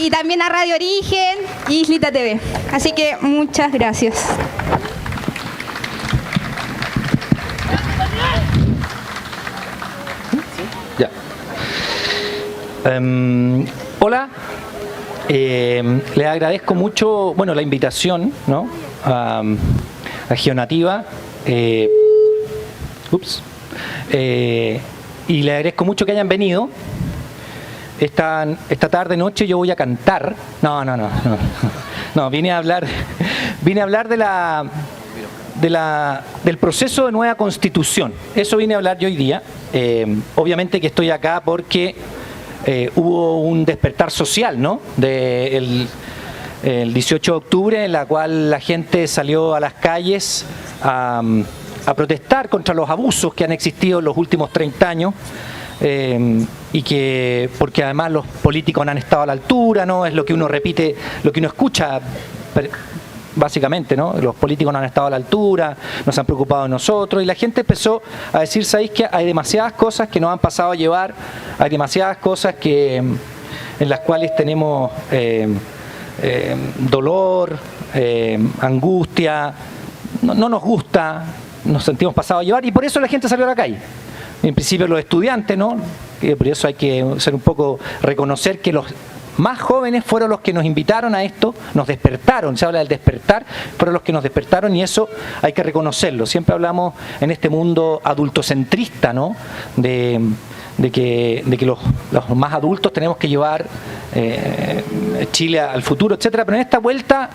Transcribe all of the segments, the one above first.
y también a Radio Origen y Islita TV. Así que muchas gracias. Ya. Hola. Le agradezco mucho, bueno, la invitación, ¿no? A Geonativa. Y le agradezco mucho que hayan venido. Esta tarde noche yo voy a cantar. No, vine a hablar del proceso de nueva constitución. Eso vine a hablar yo hoy día. Obviamente que estoy acá porque hubo un despertar social, ¿no? El 18 de octubre, en la cual la gente salió a las calles a protestar contra los abusos que han existido en los últimos 30 años. Y que porque además los políticos no han estado a la altura, ¿no? Es lo que uno repite, lo que uno escucha básicamente, ¿no? Los políticos no han estado a la altura, no se han preocupado de nosotros, y la gente empezó a decir, ¿sabéis que hay demasiadas cosas que nos han pasado a llevar? Hay demasiadas cosas en las cuales tenemos dolor, angustia, no nos gusta, nos sentimos pasados a llevar, y por eso la gente salió a la calle. En principio los estudiantes, ¿no? Por eso hay que ser un poco, reconocer que los más jóvenes fueron los que nos invitaron a esto, nos despertaron, se habla del despertar, fueron los que nos despertaron, y eso hay que reconocerlo. Siempre hablamos en este mundo adultocentrista, ¿no? De que los más adultos tenemos que llevar Chile al futuro, etcétera, pero en esta vuelta,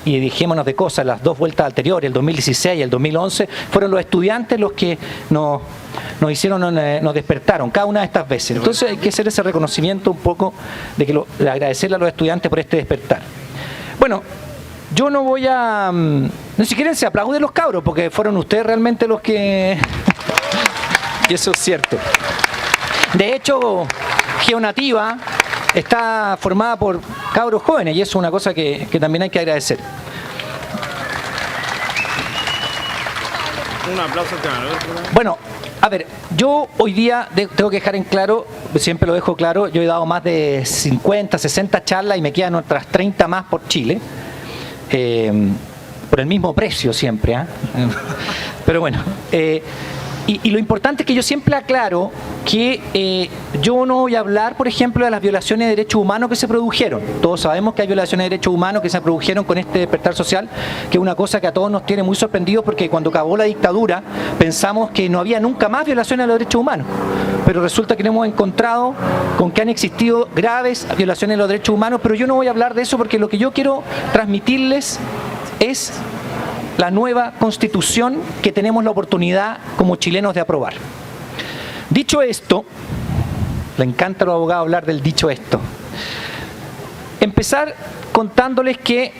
y dejémonos de cosas, las dos vueltas anteriores, el 2016 y el 2011, fueron los estudiantes los que nos despertaron cada una de estas veces. Entonces hay que hacer ese reconocimiento un poco de agradecerle a los estudiantes por este despertar. Bueno, yo no voy a... No, si quieren se aplauden los cabros, porque fueron ustedes realmente los que... Y eso es cierto. De hecho, Geonativa está formada por cabros jóvenes, y eso es una cosa que también hay que agradecer. Un aplauso al ganador. Bueno, a ver, yo hoy día tengo que dejar en claro, siempre lo dejo claro, yo he dado más de 50, 60 charlas y me quedan otras 30 más por Chile, por el mismo precio siempre, ¿eh? Pero bueno, y lo importante es que yo siempre aclaro que yo no voy a hablar, por ejemplo, de las violaciones de derechos humanos que se produjeron. Todos sabemos que hay violaciones de derechos humanos que se produjeron con este despertar social, que es una cosa que a todos nos tiene muy sorprendidos, porque cuando acabó la dictadura pensamos que no había nunca más violaciones de los derechos humanos. Pero resulta que nos hemos encontrado con que han existido graves violaciones de los derechos humanos, pero yo no voy a hablar de eso, porque lo que yo quiero transmitirles es la nueva constitución que tenemos la oportunidad como chilenos de aprobar. Dicho esto, le encanta a los abogados hablar del dicho esto. Empezar contándoles que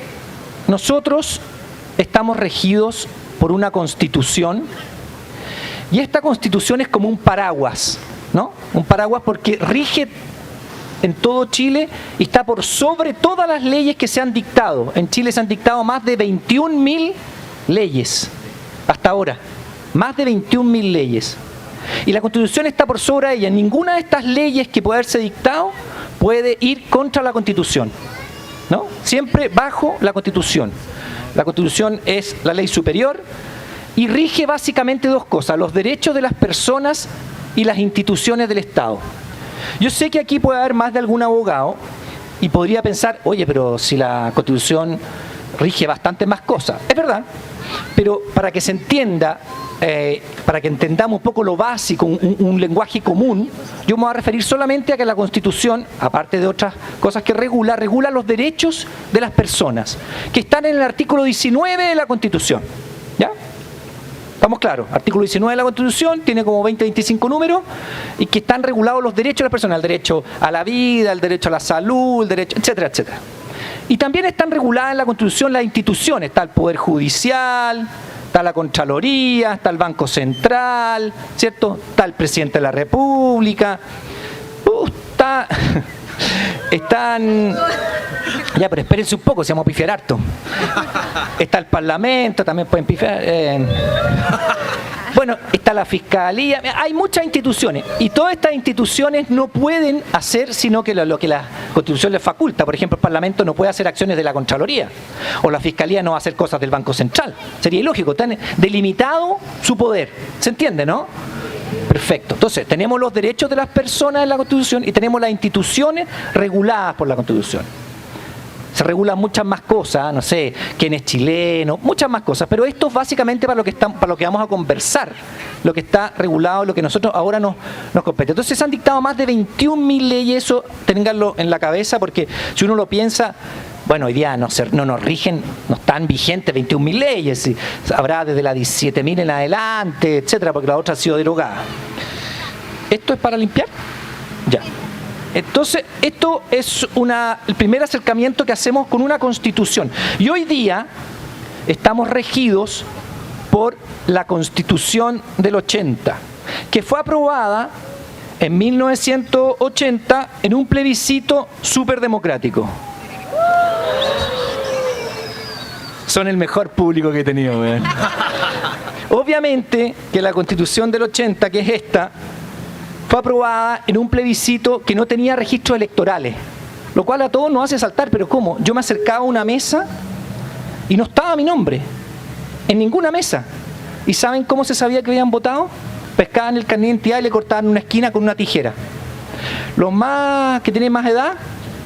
nosotros estamos regidos por una constitución, y esta constitución es como un paraguas, ¿no? Un paraguas porque rige en todo Chile y está por sobre todas las leyes que se han dictado. En Chile se han dictado más de 21.000 leyes hasta ahora, más de 21.000 leyes, y la Constitución está por sobre ella. Ninguna de estas leyes que puede haberse dictado puede ir contra la Constitución, ¿no? Siempre bajo la Constitución. La Constitución es la ley superior y rige básicamente dos cosas: los derechos de las personas y las instituciones del Estado. Yo sé que aquí puede haber más de algún abogado y podría pensar, oye, pero si la Constitución rige bastante más cosas. Es verdad, pero para que se entienda, para que entendamos un poco lo básico, un lenguaje común, yo me voy a referir solamente a que la Constitución, aparte de otras cosas que regula los derechos de las personas, que están en el artículo 19 de la Constitución. ¿Ya? ¿Estamos claros? Artículo 19 de la Constitución tiene como 20-25 números, y que están regulados los derechos de las personas: el derecho a la vida, el derecho a la salud, el derecho, etcétera, etcétera. Y también están reguladas en la Constitución las instituciones: está el Poder Judicial, está la Contraloría, está el Banco Central, ¿cierto? Está el Presidente de la República, están... Ya, pero espérense un poco, si vamos a pifiar harto. Está el Parlamento, también pueden pifiar. Bueno, está la Fiscalía, hay muchas instituciones y todas estas instituciones no pueden hacer sino que lo que la Constitución les faculta. Por ejemplo, el Parlamento no puede hacer acciones de la Contraloría o la Fiscalía no va a hacer cosas del Banco Central. Sería ilógico, están delimitado su poder. ¿Se entiende, no? Perfecto. Entonces, tenemos los derechos de las personas en la Constitución y tenemos las instituciones reguladas por la Constitución. Se regulan muchas más cosas, no sé, quién es chileno, muchas más cosas, pero esto es básicamente para lo que vamos a conversar, lo que está regulado, lo que nosotros ahora nos compete. Entonces se han dictado más de 21.000 leyes, eso ténganlo en la cabeza, porque si uno lo piensa, bueno, hoy día no nos rigen, no están vigentes 21.000 leyes, y habrá desde las 17.000 en adelante, etcétera, porque la otra ha sido derogada. ¿Esto es para limpiar? Ya. Entonces, esto es el primer acercamiento que hacemos con una Constitución. Y hoy día estamos regidos por la Constitución del 80, que fue aprobada en 1980 en un plebiscito súper democrático. Son el mejor público que he tenido, weón. Obviamente que la Constitución del 80, que es esta, fue aprobada en un plebiscito que no tenía registros electorales, lo cual a todos nos hace saltar, pero ¿cómo? Yo me acercaba a una mesa y no estaba mi nombre, en ninguna mesa. ¿Y saben cómo se sabía que habían votado? Pescaban el carnet de identidad y le cortaban una esquina con una tijera. Los más que tienen más edad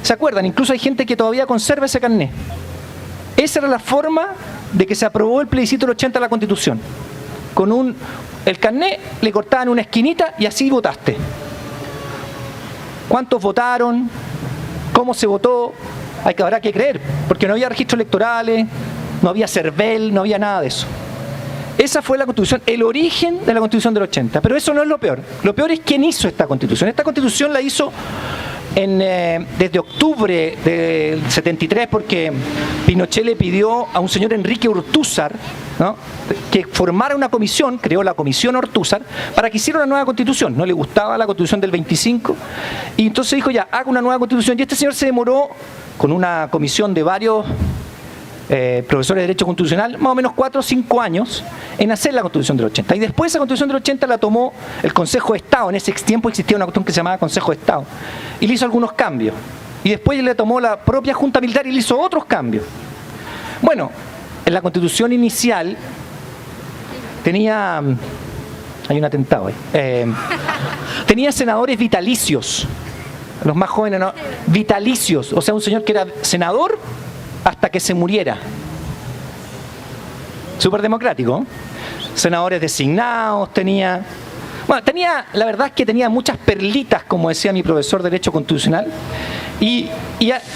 se acuerdan, incluso hay gente que todavía conserva ese carnet. Esa era la forma de que se aprobó el plebiscito del 80 de la Constitución. Con el carnet le cortaban una esquinita y así votaste. ¿Cuántos votaron? ¿Cómo se votó? Habrá que creer, porque no había registros electorales, no había CERVEL, no había nada de eso. Esa fue la Constitución, el origen de la Constitución del 80. Pero eso no es lo peor. Lo peor es quién hizo esta Constitución. Esta Constitución la hizo desde octubre del 73, porque Pinochet le pidió a un señor Enrique Ortúzar, ¿no?, que formara una comisión, creó la Comisión Ortúzar, para que hiciera una nueva Constitución. No le gustaba la Constitución del 25, y entonces dijo, ya, haga una nueva Constitución. Y este señor se demoró, con una comisión de varios profesores de Derecho Constitucional, más o menos 4 o 5 años en hacer la Constitución del 80. Y después esa Constitución del 80 la tomó el Consejo de Estado. En ese tiempo existía una cuestión que se llamaba Consejo de Estado. Y le hizo algunos cambios. Y después le tomó la propia Junta Militar y le hizo otros cambios. Bueno, en la Constitución inicial tenía... Hay un atentado ahí. Tenía senadores vitalicios. Los más jóvenes, ¿no? Vitalicios. O sea, un señor que era senador hasta que se muriera. Súper democrático, ¿eh? Senadores designados, tenía... Bueno, la verdad es que tenía muchas perlitas, como decía mi profesor de Derecho Constitucional, y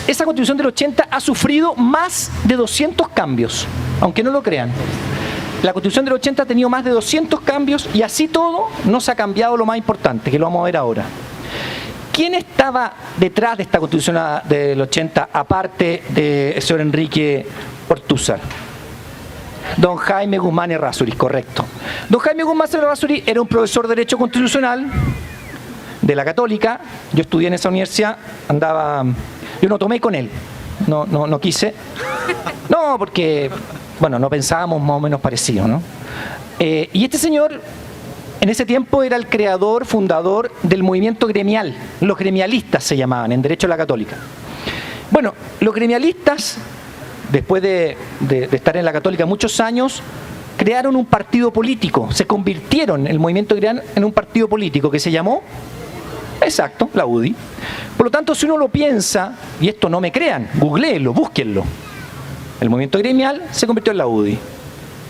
esa Constitución del 80 ha sufrido más de 200 cambios, aunque no lo crean. La Constitución del 80 ha tenido más de 200 cambios y así todo no se ha cambiado lo más importante, que lo vamos a ver ahora. ¿Quién estaba detrás de esta Constitución del 80, aparte del señor Enrique Ortúzar? Don Jaime Guzmán Errázuriz, correcto. Don Jaime Guzmán Errázuriz era un profesor de Derecho Constitucional de la Católica. Yo estudié en esa universidad, yo no tomé con él, no quise. No, porque, bueno, no pensábamos más o menos parecido, ¿no? Y este señor... En ese tiempo era el creador, fundador del movimiento gremial. Los gremialistas se llamaban en Derecho a la Católica. Bueno, los gremialistas, después de estar en la Católica muchos años, crearon un partido político. Se convirtieron el movimiento gremial en un partido político que se llamó, exacto, la UDI. Por lo tanto, si uno lo piensa, y esto no me crean, googléenlo, búsquenlo. El movimiento gremial se convirtió en la UDI.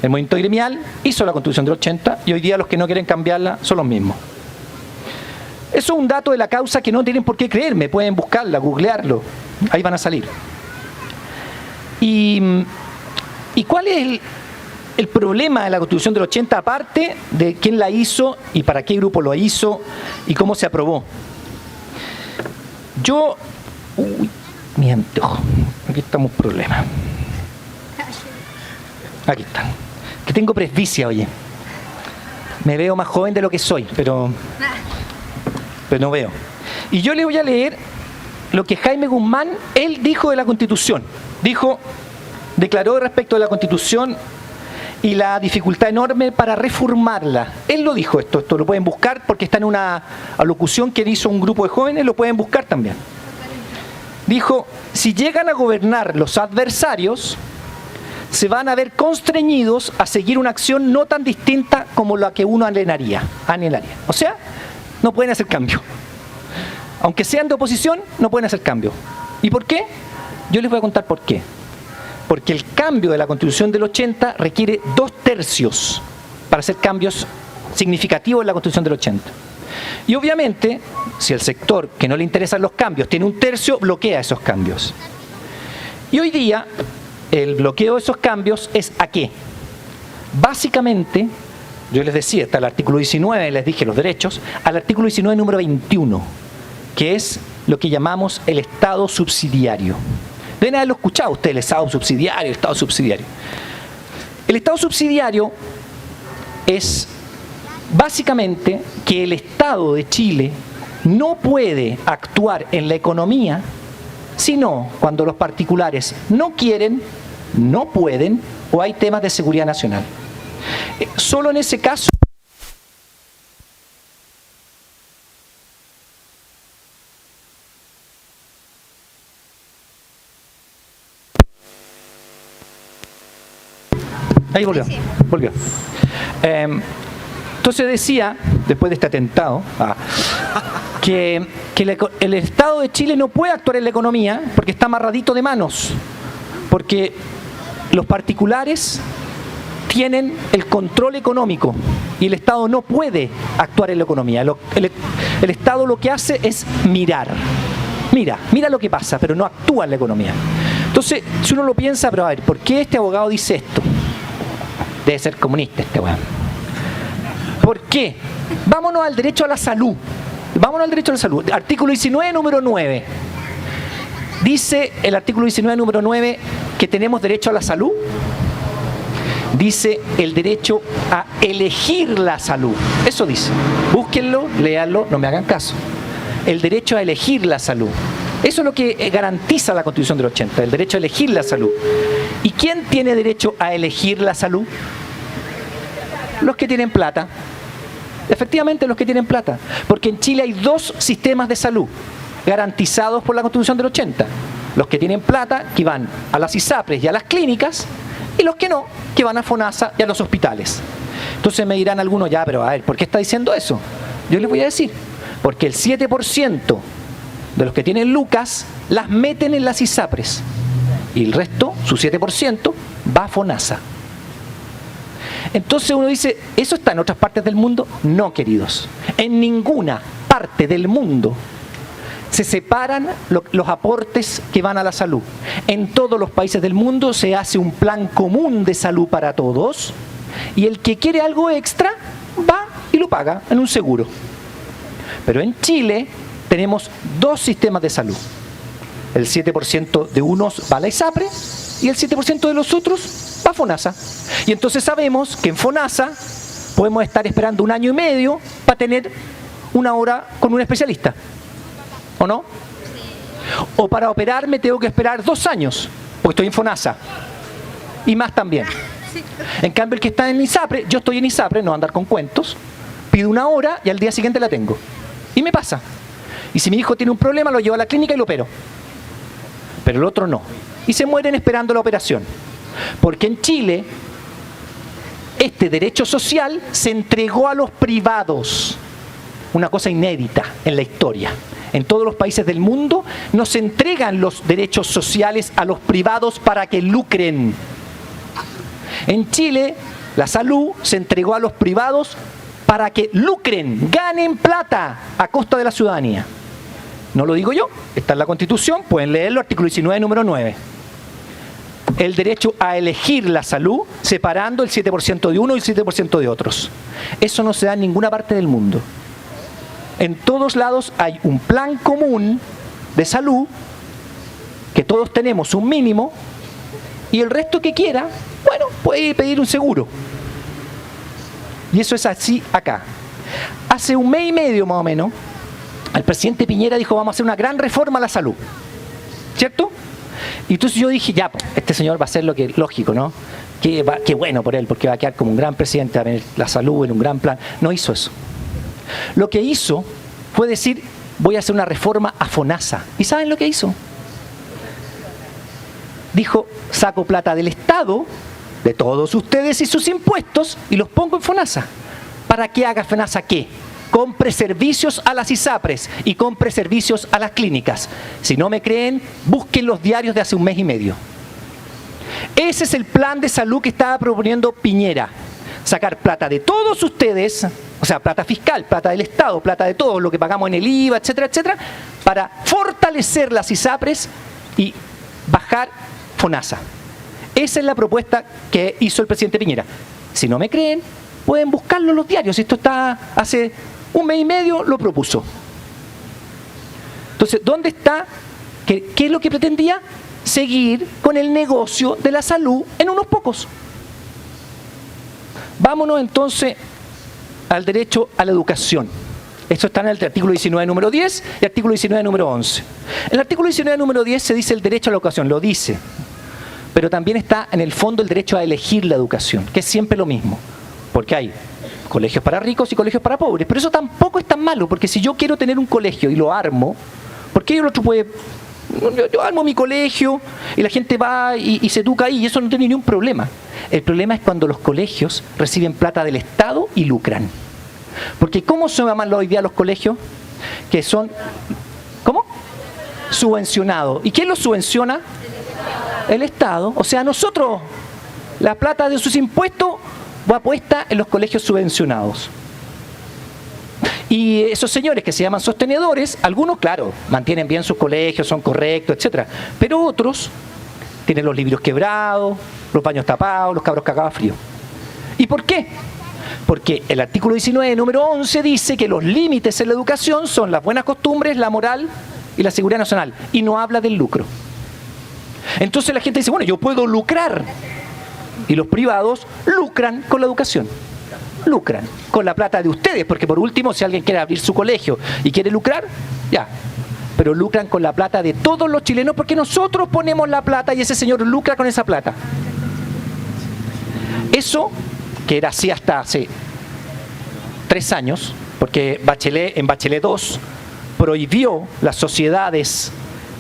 El movimiento gremial hizo la Constitución del 80 y hoy día los que no quieren cambiarla son los mismos. Eso es un dato de la causa que no tienen por qué creerme, pueden buscarla, googlearlo, ahí van a salir. ¿Y cuál es el problema de la Constitución del 80, aparte de quién la hizo y para qué grupo lo hizo y cómo se aprobó? Mi anteojo, aquí estamos problemas. Aquí están. Que tengo presbicia, oye. Me veo más joven de lo que soy, pero no veo. Y yo le voy a leer lo que Jaime Guzmán, él dijo de la Constitución. Declaró respecto de la Constitución y la dificultad enorme para reformarla. Él lo dijo esto lo pueden buscar porque está en una alocución que hizo un grupo de jóvenes, lo pueden buscar también. Dijo, si llegan a gobernar los adversarios, se van a ver constreñidos a seguir una acción no tan distinta como la que uno anhelaría. O sea, no pueden hacer cambio. Aunque sean de oposición, no pueden hacer cambio. ¿Y por qué? Yo les voy a contar por qué. Porque el cambio de la Constitución del 80 requiere 2/3 para hacer cambios significativos en la Constitución del 80. Y obviamente, si el sector que no le interesan los cambios tiene 1/3, bloquea esos cambios. Y hoy día, el bloqueo de esos cambios es ¿a qué? Básicamente, yo les decía, está el artículo 19, les dije los derechos, al artículo 19 número 21, que es lo que llamamos el Estado subsidiario. Deben haberlo escuchado ustedes, el Estado subsidiario, el Estado subsidiario. El Estado subsidiario es básicamente que el Estado de Chile no puede actuar en la economía sino cuando los particulares no quieren, no pueden o hay temas de seguridad nacional. Solo en ese caso ahí volvió. Entonces decía, después de este atentado, que el Estado de Chile no puede actuar en la economía porque está amarradito de manos, porque los particulares tienen el control económico y el Estado no puede actuar en la economía. El Estado lo que hace es mirar. Mira lo que pasa, pero no actúa en la economía. Entonces, si uno lo piensa, pero a ver, ¿por qué este abogado dice esto? Debe ser comunista este weón. ¿Por qué? Vámonos al derecho a la salud. Artículo 19, número 9. Dice el artículo 19, número 9, que tenemos derecho a la salud. Dice el derecho a elegir la salud. Eso dice. Búsquenlo, léanlo, no me hagan caso. El derecho a elegir la salud. Eso es lo que garantiza la Constitución del 80, el derecho a elegir la salud. ¿Y quién tiene derecho a elegir la salud? Los que tienen plata. Efectivamente, los que tienen plata. Porque en Chile hay 2 sistemas de salud garantizados por la Constitución del 80. Los que tienen plata, que van a las ISAPRES y a las clínicas, y los que no, que van a FONASA y a los hospitales. Entonces me dirán algunos, ya, pero a ver, ¿por qué está diciendo eso? Yo les voy a decir, porque el 7% de los que tienen lucas las meten en las ISAPRES y el resto, su 7%, va a FONASA. Entonces uno dice, ¿eso está en otras partes del mundo? No, queridos. En ninguna parte del mundo se separan los aportes que van a la salud. En todos los países del mundo se hace un plan común de salud para todos y el que quiere algo extra va y lo paga en un seguro. Pero en Chile tenemos 2 sistemas de salud. El 7% de unos va a la ISAPRE y el 7% de los otros va a FONASA. Y entonces sabemos que en FONASA podemos estar esperando 1 año y medio para tener 1 hora con un especialista. ¿O no? O para operarme tengo que esperar 2 años, porque estoy en FONASA. Y más también. En cambio, el que está en ISAPRE, yo estoy en ISAPRE, no voy a andar con cuentos, pido 1 hora y al día siguiente la tengo. Y me pasa. Y si mi hijo tiene un problema, lo llevo a la clínica y lo opero. Pero el otro no. Y se mueren esperando la operación. Porque en Chile, este derecho social se entregó a los privados. Una cosa inédita en la historia. En todos los países del mundo no se entregan los derechos sociales a los privados para que lucren. En Chile, la salud se entregó a los privados para que lucren, ganen plata a costa de la ciudadanía. No lo digo yo, está en la Constitución, pueden leerlo, artículo 19, número 9. El derecho a elegir la salud, separando el 7% de uno y el 7% de otros. Eso no se da en ninguna parte del mundo. En todos lados hay un plan común de salud, que todos tenemos un mínimo, y el resto que quiera, bueno, puede pedir un seguro. Y eso es así acá. Hace 1 mes y medio más o menos, el presidente Piñera dijo, vamos a hacer una gran reforma a la salud. ¿Cierto? Y entonces yo dije, ya, este señor va a hacer lo que es lógico, ¿no? qué bueno por él, porque va a quedar como un gran presidente, va a tener la salud en un gran plan. No hizo eso. Lo que hizo fue decir, voy a hacer una reforma a FONASA. ¿Y saben lo que hizo? Dijo, saco plata del Estado, de todos ustedes y sus impuestos, y los pongo en FONASA. ¿Para qué haga FONASA qué? Compre servicios a las ISAPRES y compre servicios a las clínicas. Si no me creen, busquen los diarios de hace un mes y medio. Ese es el plan de salud que estaba proponiendo Piñera. Sacar plata de todos ustedes, o sea, plata fiscal, plata del Estado, plata de todo lo que pagamos en el IVA, etcétera, etcétera, para fortalecer las ISAPRES y bajar FONASA. Esa es la propuesta que hizo el presidente Piñera. Si no me creen, pueden buscarlo en los diarios. Esto está hace un mes y medio, lo propuso. Entonces, ¿dónde está? ¿Qué es lo que pretendía? Seguir con el negocio de la salud en unos pocos. Vámonos entonces al derecho a la educación. Esto está en el artículo 19, número 10 y artículo 19, número 11. En el artículo 19, número 10 se dice el derecho a la educación, lo dice. Pero también está en el fondo el derecho a elegir la educación, que es siempre lo mismo. Porque hay colegios para ricos y colegios para pobres. Pero eso tampoco es tan malo, porque si yo quiero tener un colegio y lo armo, ¿por qué el otro puede...? Yo armo mi colegio y la gente va y se educa ahí y eso no tiene ningún problema. El problema es cuando los colegios reciben plata del Estado y lucran. Porque ¿cómo se llaman hoy día los colegios? Que son, ¿cómo? Subvencionados. ¿Y quién los subvenciona? El Estado. O sea, nosotros, la plata de sus impuestos va puesta en los colegios subvencionados. Y esos señores que se llaman sostenedores, algunos, claro, mantienen bien sus colegios, son correctos, etcétera. Pero otros tienen los libros quebrados, los baños tapados, los cabros cagados frío. ¿Y por qué? Porque el artículo 19, número 11, dice que los límites en la educación son las buenas costumbres, la moral y la seguridad nacional. Y no habla del lucro. Entonces la gente dice, bueno, yo puedo lucrar. Y los privados lucran con la educación. Lucran con la plata de ustedes, porque por último, si alguien quiere abrir su colegio y quiere lucrar, ya. Pero lucran con la plata de todos los chilenos porque nosotros ponemos la plata y ese señor lucra con esa plata. Eso, que era así hasta hace 3 años, porque en Bachelet 2 prohibió las sociedades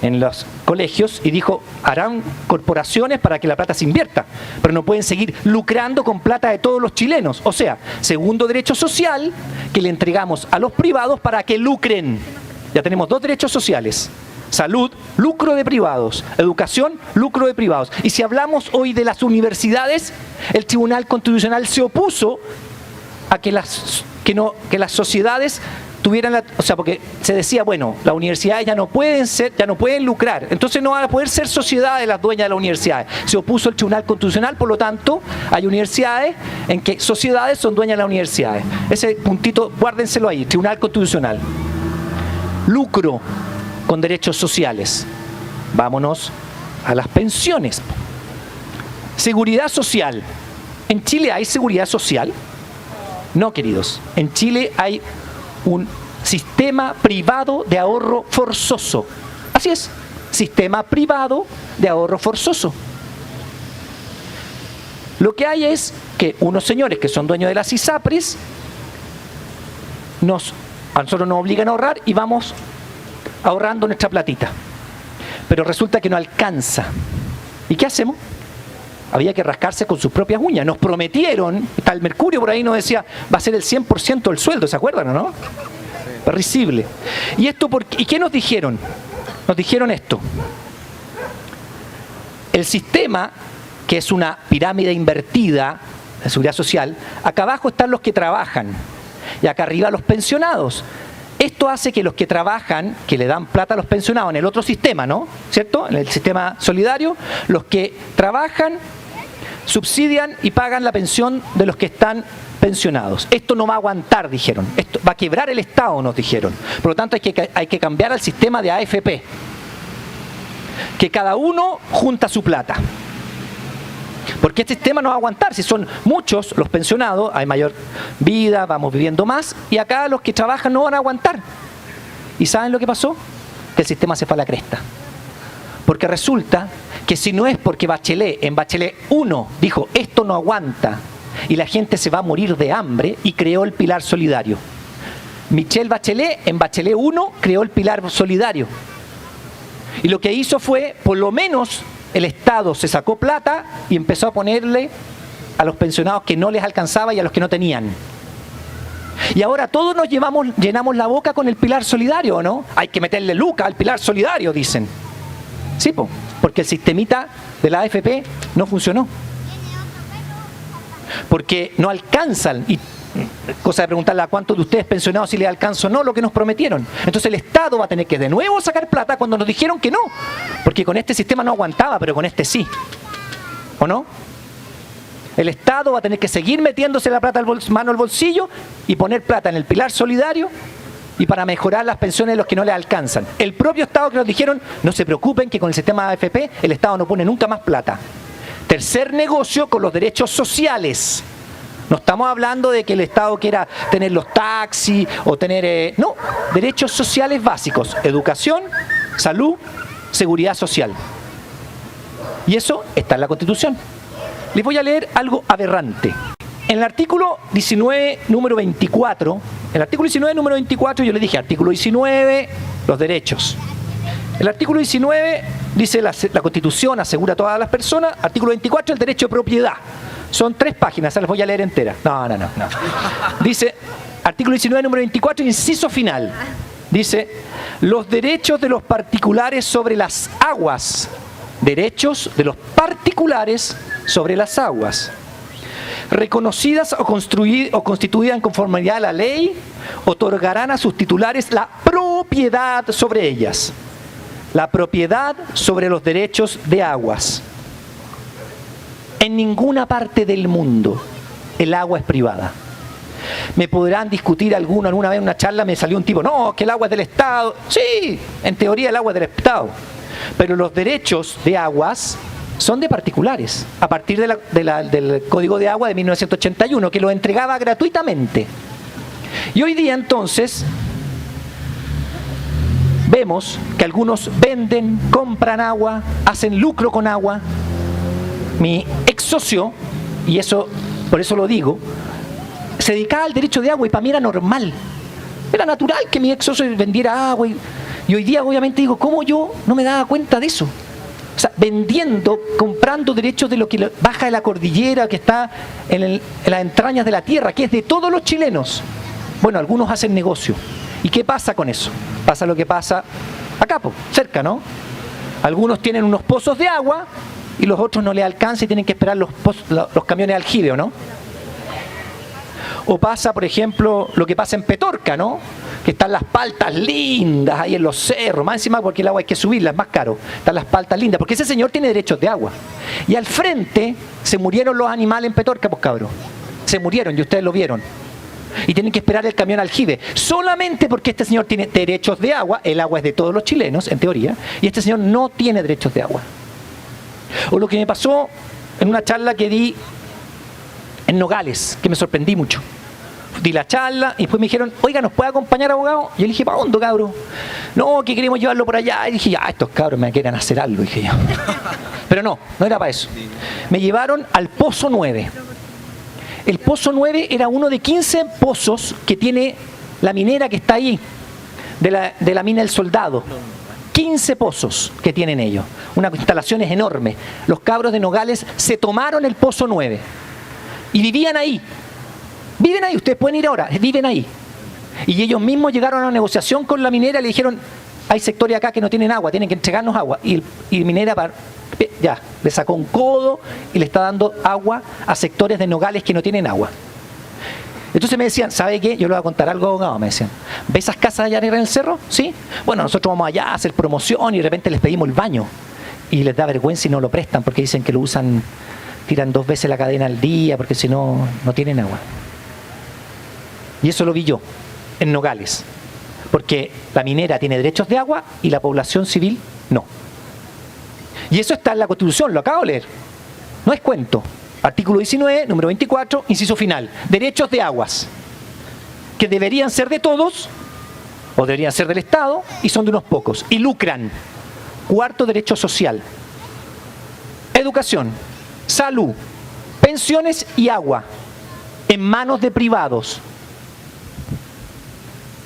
en los colegios y dijo, harán corporaciones para que la plata se invierta, pero no pueden seguir lucrando con plata de todos los chilenos. O sea, segundo derecho social que le entregamos a los privados para que lucren. Ya tenemos 2 derechos sociales. Salud, lucro de privados. Educación, lucro de privados. Y si hablamos hoy de las universidades, el Tribunal Constitucional se opuso a que las sociedades tuvieran o sea, porque se decía, bueno, las universidades ya no pueden lucrar, entonces no van a poder ser sociedades las dueñas de las universidades. Se opuso el Tribunal Constitucional, por lo tanto, hay universidades en que sociedades son dueñas de las universidades. Ese puntito, guárdenselo ahí, Tribunal Constitucional. Lucro con derechos sociales. Vámonos a las pensiones. Seguridad social. ¿En Chile hay seguridad social? No, queridos. En Chile hay un sistema privado de ahorro forzoso. Así es, sistema privado de ahorro forzoso. Lo que hay es que unos señores que son dueños de las ISAPRES a nosotros nos obligan a ahorrar y vamos ahorrando nuestra platita. Pero resulta que no alcanza. ¿Y qué hacemos? Había que rascarse con sus propias uñas. Nos prometieron, está el Mercurio por ahí, nos decía, va a ser el 100% del sueldo, ¿se acuerdan o no? Risible. ¿Y qué nos dijeron? Nos dijeron esto. El sistema, que es una pirámide invertida de seguridad social, acá abajo están los que trabajan y acá arriba los pensionados. Esto hace que los que trabajan, que le dan plata a los pensionados en el otro sistema, ¿no? ¿Cierto? En el sistema solidario, los que trabajan subsidian y pagan la pensión de los que están pensionados. Esto no va a aguantar, dijeron. Esto va a quebrar el Estado, nos dijeron. Por lo tanto, hay que cambiar al sistema de AFP. Que cada uno junta su plata. Porque este sistema no va a aguantar. Si son muchos los pensionados, hay mayor vida, vamos viviendo más, y acá los que trabajan no van a aguantar. ¿Y saben lo que pasó? Que el sistema se fue a la cresta. Porque resulta que si no es porque Bachelet, en Bachelet 1, dijo, esto no aguanta y la gente se va a morir de hambre, y creó el Pilar Solidario. Michelle Bachelet, en Bachelet 1, creó el Pilar Solidario. Y lo que hizo fue, por lo menos, el Estado se sacó plata y empezó a ponerle a los pensionados que no les alcanzaba y a los que no tenían. Y ahora todos nos llenamos la boca con el Pilar Solidario, ¿o no? Hay que meterle lucas al Pilar Solidario, dicen. Sí, porque el sistemita de la AFP no funcionó. Porque no alcanzan, y cosa de preguntarle a cuántos de ustedes pensionados si les alcanza o no lo que nos prometieron. Entonces el Estado va a tener que de nuevo sacar plata cuando nos dijeron que no. Porque con este sistema no aguantaba, pero con este sí. ¿O no? El Estado va a tener que seguir metiéndose la plata mano al bolsillo y poner plata en el Pilar Solidario y para mejorar las pensiones de los que no les alcanzan. El propio Estado que nos dijeron, no se preocupen que con el sistema de AFP el Estado no pone nunca más plata. Tercer negocio, con los derechos sociales. No estamos hablando de que el Estado quiera tener los taxis o tener... no, derechos sociales básicos. Educación, salud, seguridad social. Y eso está en la Constitución. Les voy a leer algo aberrante. En el artículo 19, número 24, yo le dije, artículo 19, los derechos. El artículo 19 dice la Constitución asegura a todas las personas. Artículo 24, el derecho de propiedad. Son 3 páginas, se las voy a leer enteras. No. Dice, artículo 19, número 24, inciso final. Dice, los derechos de los particulares sobre las aguas. Derechos de los particulares sobre las aguas. Reconocidas o constituidas en conformidad a la ley, otorgarán a sus titulares la propiedad sobre ellas. La propiedad sobre los derechos de aguas. En ninguna parte del mundo el agua es privada. Me podrán discutir alguna vez en una charla me salió un tipo, no, que el agua es del Estado. Sí, en teoría el agua es del Estado. Pero los derechos de aguas son de particulares, a partir del Código de Agua de 1981, que lo entregaba gratuitamente. Y hoy día entonces vemos que algunos venden, compran agua, hacen lucro con agua. Mi ex socio, y eso por eso lo digo, se dedicaba al derecho de agua y para mí era normal. Era natural que mi ex socio vendiera agua y hoy día obviamente digo, ¿cómo yo no me daba cuenta de eso? O sea, vendiendo, comprando derechos de lo que baja de la cordillera, que está en las entrañas de la tierra, que es de todos los chilenos. Bueno, algunos hacen negocio. ¿Y qué pasa con eso? Pasa lo que pasa acá, cerca, ¿no? Algunos tienen unos pozos de agua y los otros no les alcanza y tienen que esperar los camiones de aljibe, ¿no? O pasa, por ejemplo, lo que pasa en Petorca, ¿no? Que están las paltas lindas ahí en los cerros, más encima porque el agua hay que subirla, es más caro. Están las paltas lindas, porque ese señor tiene derechos de agua. Y al frente se murieron los animales en Petorca, pues cabrón. Se murieron y ustedes lo vieron. Y tienen que esperar el camión aljibe. Solamente porque este señor tiene derechos de agua, el agua es de todos los chilenos, en teoría, y este señor no tiene derechos de agua. O lo que me pasó en una charla que di en Nogales, que me sorprendí mucho. Di la charla y después me dijeron, oiga, ¿nos puede acompañar, abogado? Y yo le dije, ¿para dónde, cabrón? No, que queremos llevarlo por allá. Y dije, estos cabros me quieren hacer algo, dije yo. Pero no era para eso. Me llevaron al Pozo 9. El Pozo 9 era uno de 15 pozos que tiene la minera que está ahí, de la mina del Soldado. 15 pozos que tienen ellos. Una instalación es enorme. Los cabros de Nogales se tomaron el Pozo 9 y vivían ahí. Viven ahí, ustedes pueden ir ahora, viven ahí. Y ellos mismos llegaron a una negociación con la minera y le dijeron, hay sectores acá que no tienen agua, tienen que entregarnos agua. Y minera ya, le sacó un codo y le está dando agua a sectores de Nogales que no tienen agua. Entonces me decían, ¿sabe qué? Yo le voy a contar algo, abogado, me decían. ¿Ves esas casas allá arriba en el cerro? ¿Sí? Bueno, nosotros vamos allá a hacer promoción y de repente les pedimos el baño. Y les da vergüenza y no lo prestan porque dicen que lo usan, tiran 2 veces la cadena al día porque si no, no tienen agua. Y eso lo vi yo, en Nogales. Porque la minera tiene derechos de agua y la población civil no. Y eso está en la Constitución, lo acabo de leer. No es cuento. Artículo 19, número 24, inciso final. Derechos de aguas. Que deberían ser de todos, o deberían ser del Estado, y son de unos pocos. Y lucran. Cuarto, derecho social. educación, salud, pensiones y agua en manos de privados.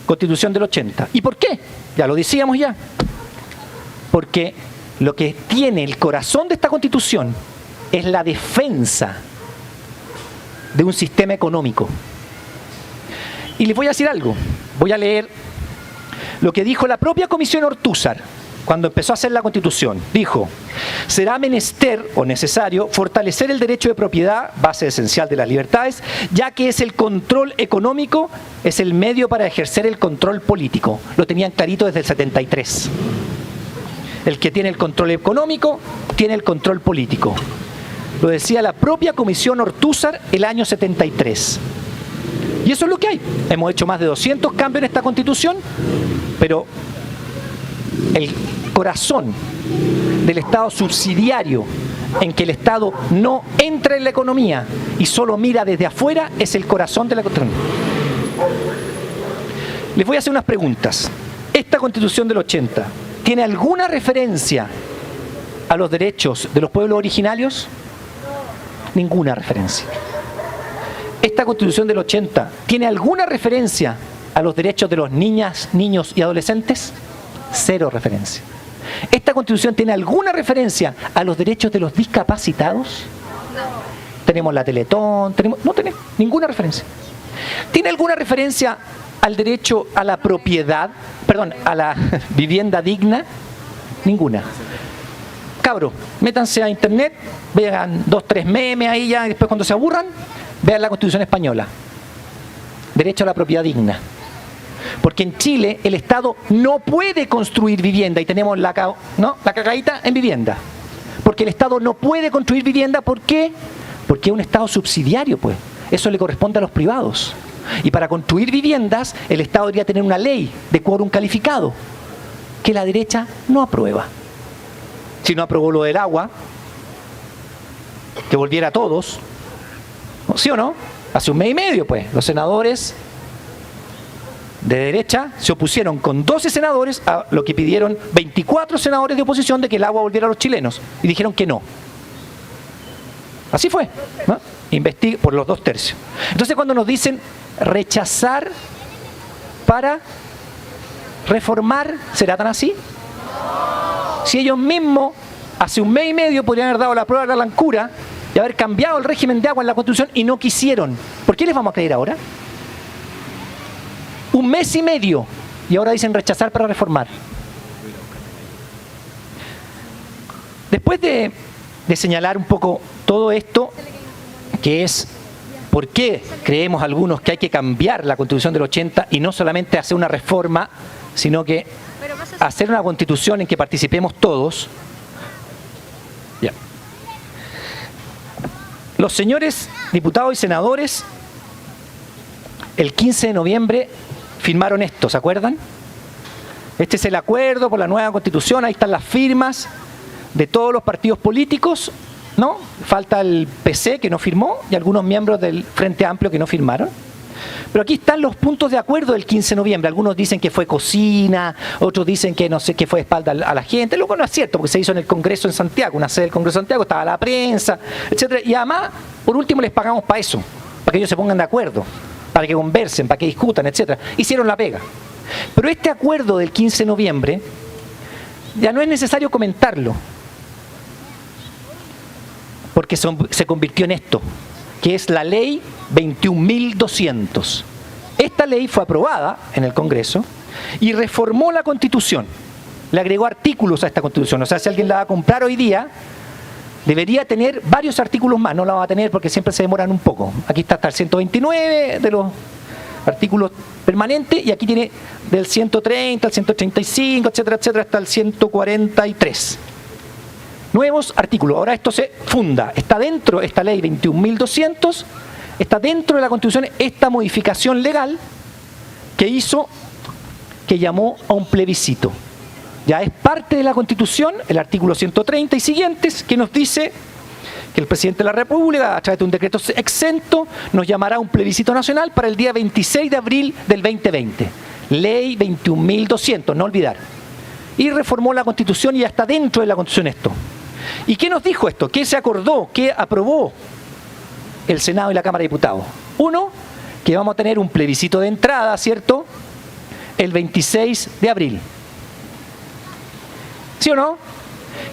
Constitución del 80. ¿Y por qué? Ya lo decíamos ya. Porque lo que tiene el corazón de esta Constitución es la defensa de un sistema económico. Y les voy a decir algo. Voy a leer lo que dijo la propia Comisión Ortúzar cuando empezó a hacer la Constitución. Dijo: será menester o necesario fortalecer el derecho de propiedad, base esencial de las libertades, ya que es el control económico, es el medio para ejercer el control político. Lo tenían clarito desde el 73. El que tiene el control económico, tiene el control político. Lo decía la propia Comisión Ortúzar el año 73. Y eso es lo que hay. Hemos hecho más de 200 cambios en esta Constitución, pero el corazón del Estado subsidiario, en que el Estado no entra en la economía y solo mira desde afuera, es el corazón de la Constitución. Les voy a hacer unas preguntas. ¿Esta Constitución del 80 tiene alguna referencia a los derechos de los pueblos originarios? Ninguna referencia. ¿Esta Constitución del 80 tiene alguna referencia a los derechos de los niñas, niños y adolescentes? Cero referencia. ¿Esta Constitución tiene alguna referencia a los derechos de los discapacitados? No. Tenemos la Teletón, no tenemos ninguna referencia. ¿Tiene alguna referencia al derecho a la propiedad, a la vivienda digna? Ninguna. Cabros, métanse a internet, vean 2, 3 memes ahí ya, y después cuando se aburran, vean la Constitución española. Derecho a la propiedad digna. Porque en Chile el Estado no puede construir vivienda y tenemos la cagadita en vivienda. Porque el Estado no puede construir vivienda, ¿por qué? Porque es un Estado subsidiario, pues. Eso le corresponde a los privados. Y para construir viviendas, el Estado debería tener una ley de quórum calificado, que la derecha no aprueba. Si no aprobó lo del agua, que volviera a todos, ¿sí o no? Hace un mes y medio, pues, los senadores de derecha se opusieron con 12 senadores a lo que pidieron 24 senadores de oposición de que el agua volviera a los chilenos. Y dijeron que no. Así fue, ¿no? Por los 2/3. Entonces cuando nos dicen rechazar para reformar, ¿será tan así? Si ellos mismos hace un mes y medio podrían haber dado la prueba de la blancura y haber cambiado el régimen de agua en la Constitución y no quisieron, ¿por qué les vamos a creer ahora? Un mes y medio y ahora dicen rechazar para reformar. Después de señalar un poco todo esto, que es por qué creemos algunos que hay que cambiar la Constitución del 80 y no solamente hacer una reforma, sino que hacer una Constitución en que participemos todos. Ya. Los señores diputados y senadores el 15 de noviembre firmaron esto, ¿se acuerdan? Este es el acuerdo por la nueva Constitución, ahí están las firmas de todos los partidos políticos, ¿no? Falta el PC que no firmó y algunos miembros del Frente Amplio que no firmaron. Pero aquí están los puntos de acuerdo del 15 de noviembre. Algunos dicen que fue cocina, otros dicen que no sé, que fue espalda a la gente. Luego no es cierto, porque se hizo en el Congreso en Santiago, una sede del Congreso de Santiago, estaba la prensa, etcétera. Y además, por último, les pagamos para eso, para que ellos se pongan de acuerdo, para que conversen, para que discutan, etcétera. Hicieron la pega. Pero este acuerdo del 15 de noviembre ya no es necesario comentarlo, porque se convirtió en esto, que es la ley 21.200. Esta ley fue aprobada en el Congreso y reformó la Constitución. Le agregó artículos a esta Constitución. O sea, si alguien la va a comprar hoy día, debería tener varios artículos más. No la va a tener porque siempre se demoran un poco. Aquí está hasta el 129 de los artículos permanentes y aquí tiene del 130 al 135, etcétera, etcétera, hasta el 143. Nuevos artículos. Ahora esto se funda. Está dentro esta ley 21.200, está dentro de la Constitución esta modificación legal que hizo, que llamó a un plebiscito. Ya es parte de la Constitución, el artículo 130 y siguientes, que nos dice que el presidente de la República, a través de un decreto exento, nos llamará a un plebiscito nacional para el día 26 de abril del 2020. Ley 21.200, no olvidar. Y reformó la Constitución y ya está dentro de la Constitución esto. ¿Y qué nos dijo esto? ¿Qué se acordó? ¿Qué aprobó el Senado y la Cámara de Diputados? Uno, que vamos a tener un plebiscito de entrada, ¿cierto?, el 26 de abril. ¿Sí o no?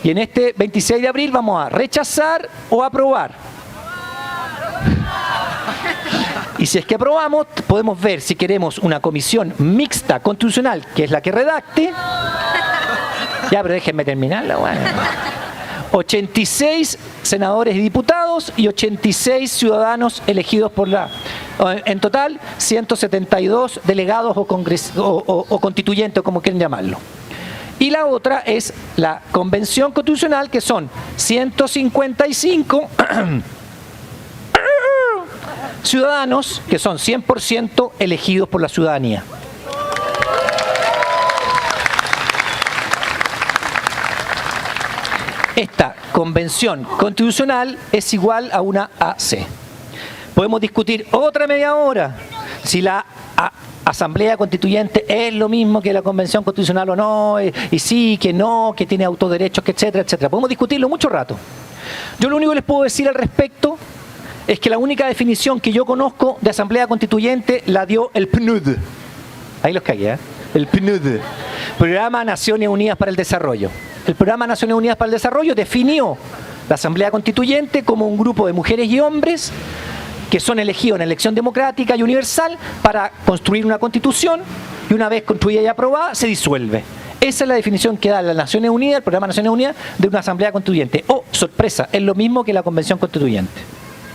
Y en este 26 de abril vamos a rechazar o aprobar. Y si es que aprobamos, podemos ver si queremos una comisión mixta constitucional, que es la que redacte. Ya, pero déjenme terminarla, bueno. 86 senadores y diputados y 86 ciudadanos elegidos por la... En total, 172 delegados o constituyentes, como quieren llamarlo. Y la otra es la Convención Constitucional, que son 155 ciudadanos que son 100% elegidos por la ciudadanía. Esta Convención Constitucional es igual a una AC. Podemos discutir otra media hora si la Asamblea Constituyente es lo mismo que la Convención Constitucional o no, y sí, que no, que tiene autoderechos, que etcétera, etcétera. Podemos discutirlo mucho rato. Yo lo único que les puedo decir al respecto es que la única definición que yo conozco de Asamblea Constituyente la dio el PNUD. Ahí los cagué, ¿eh? El PNUD, Programa Naciones Unidas para el Desarrollo. El Programa Naciones Unidas para el Desarrollo definió la Asamblea Constituyente como un grupo de mujeres y hombres que son elegidos en elección democrática y universal para construir una constitución, y una vez construida y aprobada, se disuelve. Esa es la definición que da la Naciones Unidas, el Programa Naciones Unidas, de una Asamblea Constituyente. Oh, sorpresa, es lo mismo que la Convención Constituyente.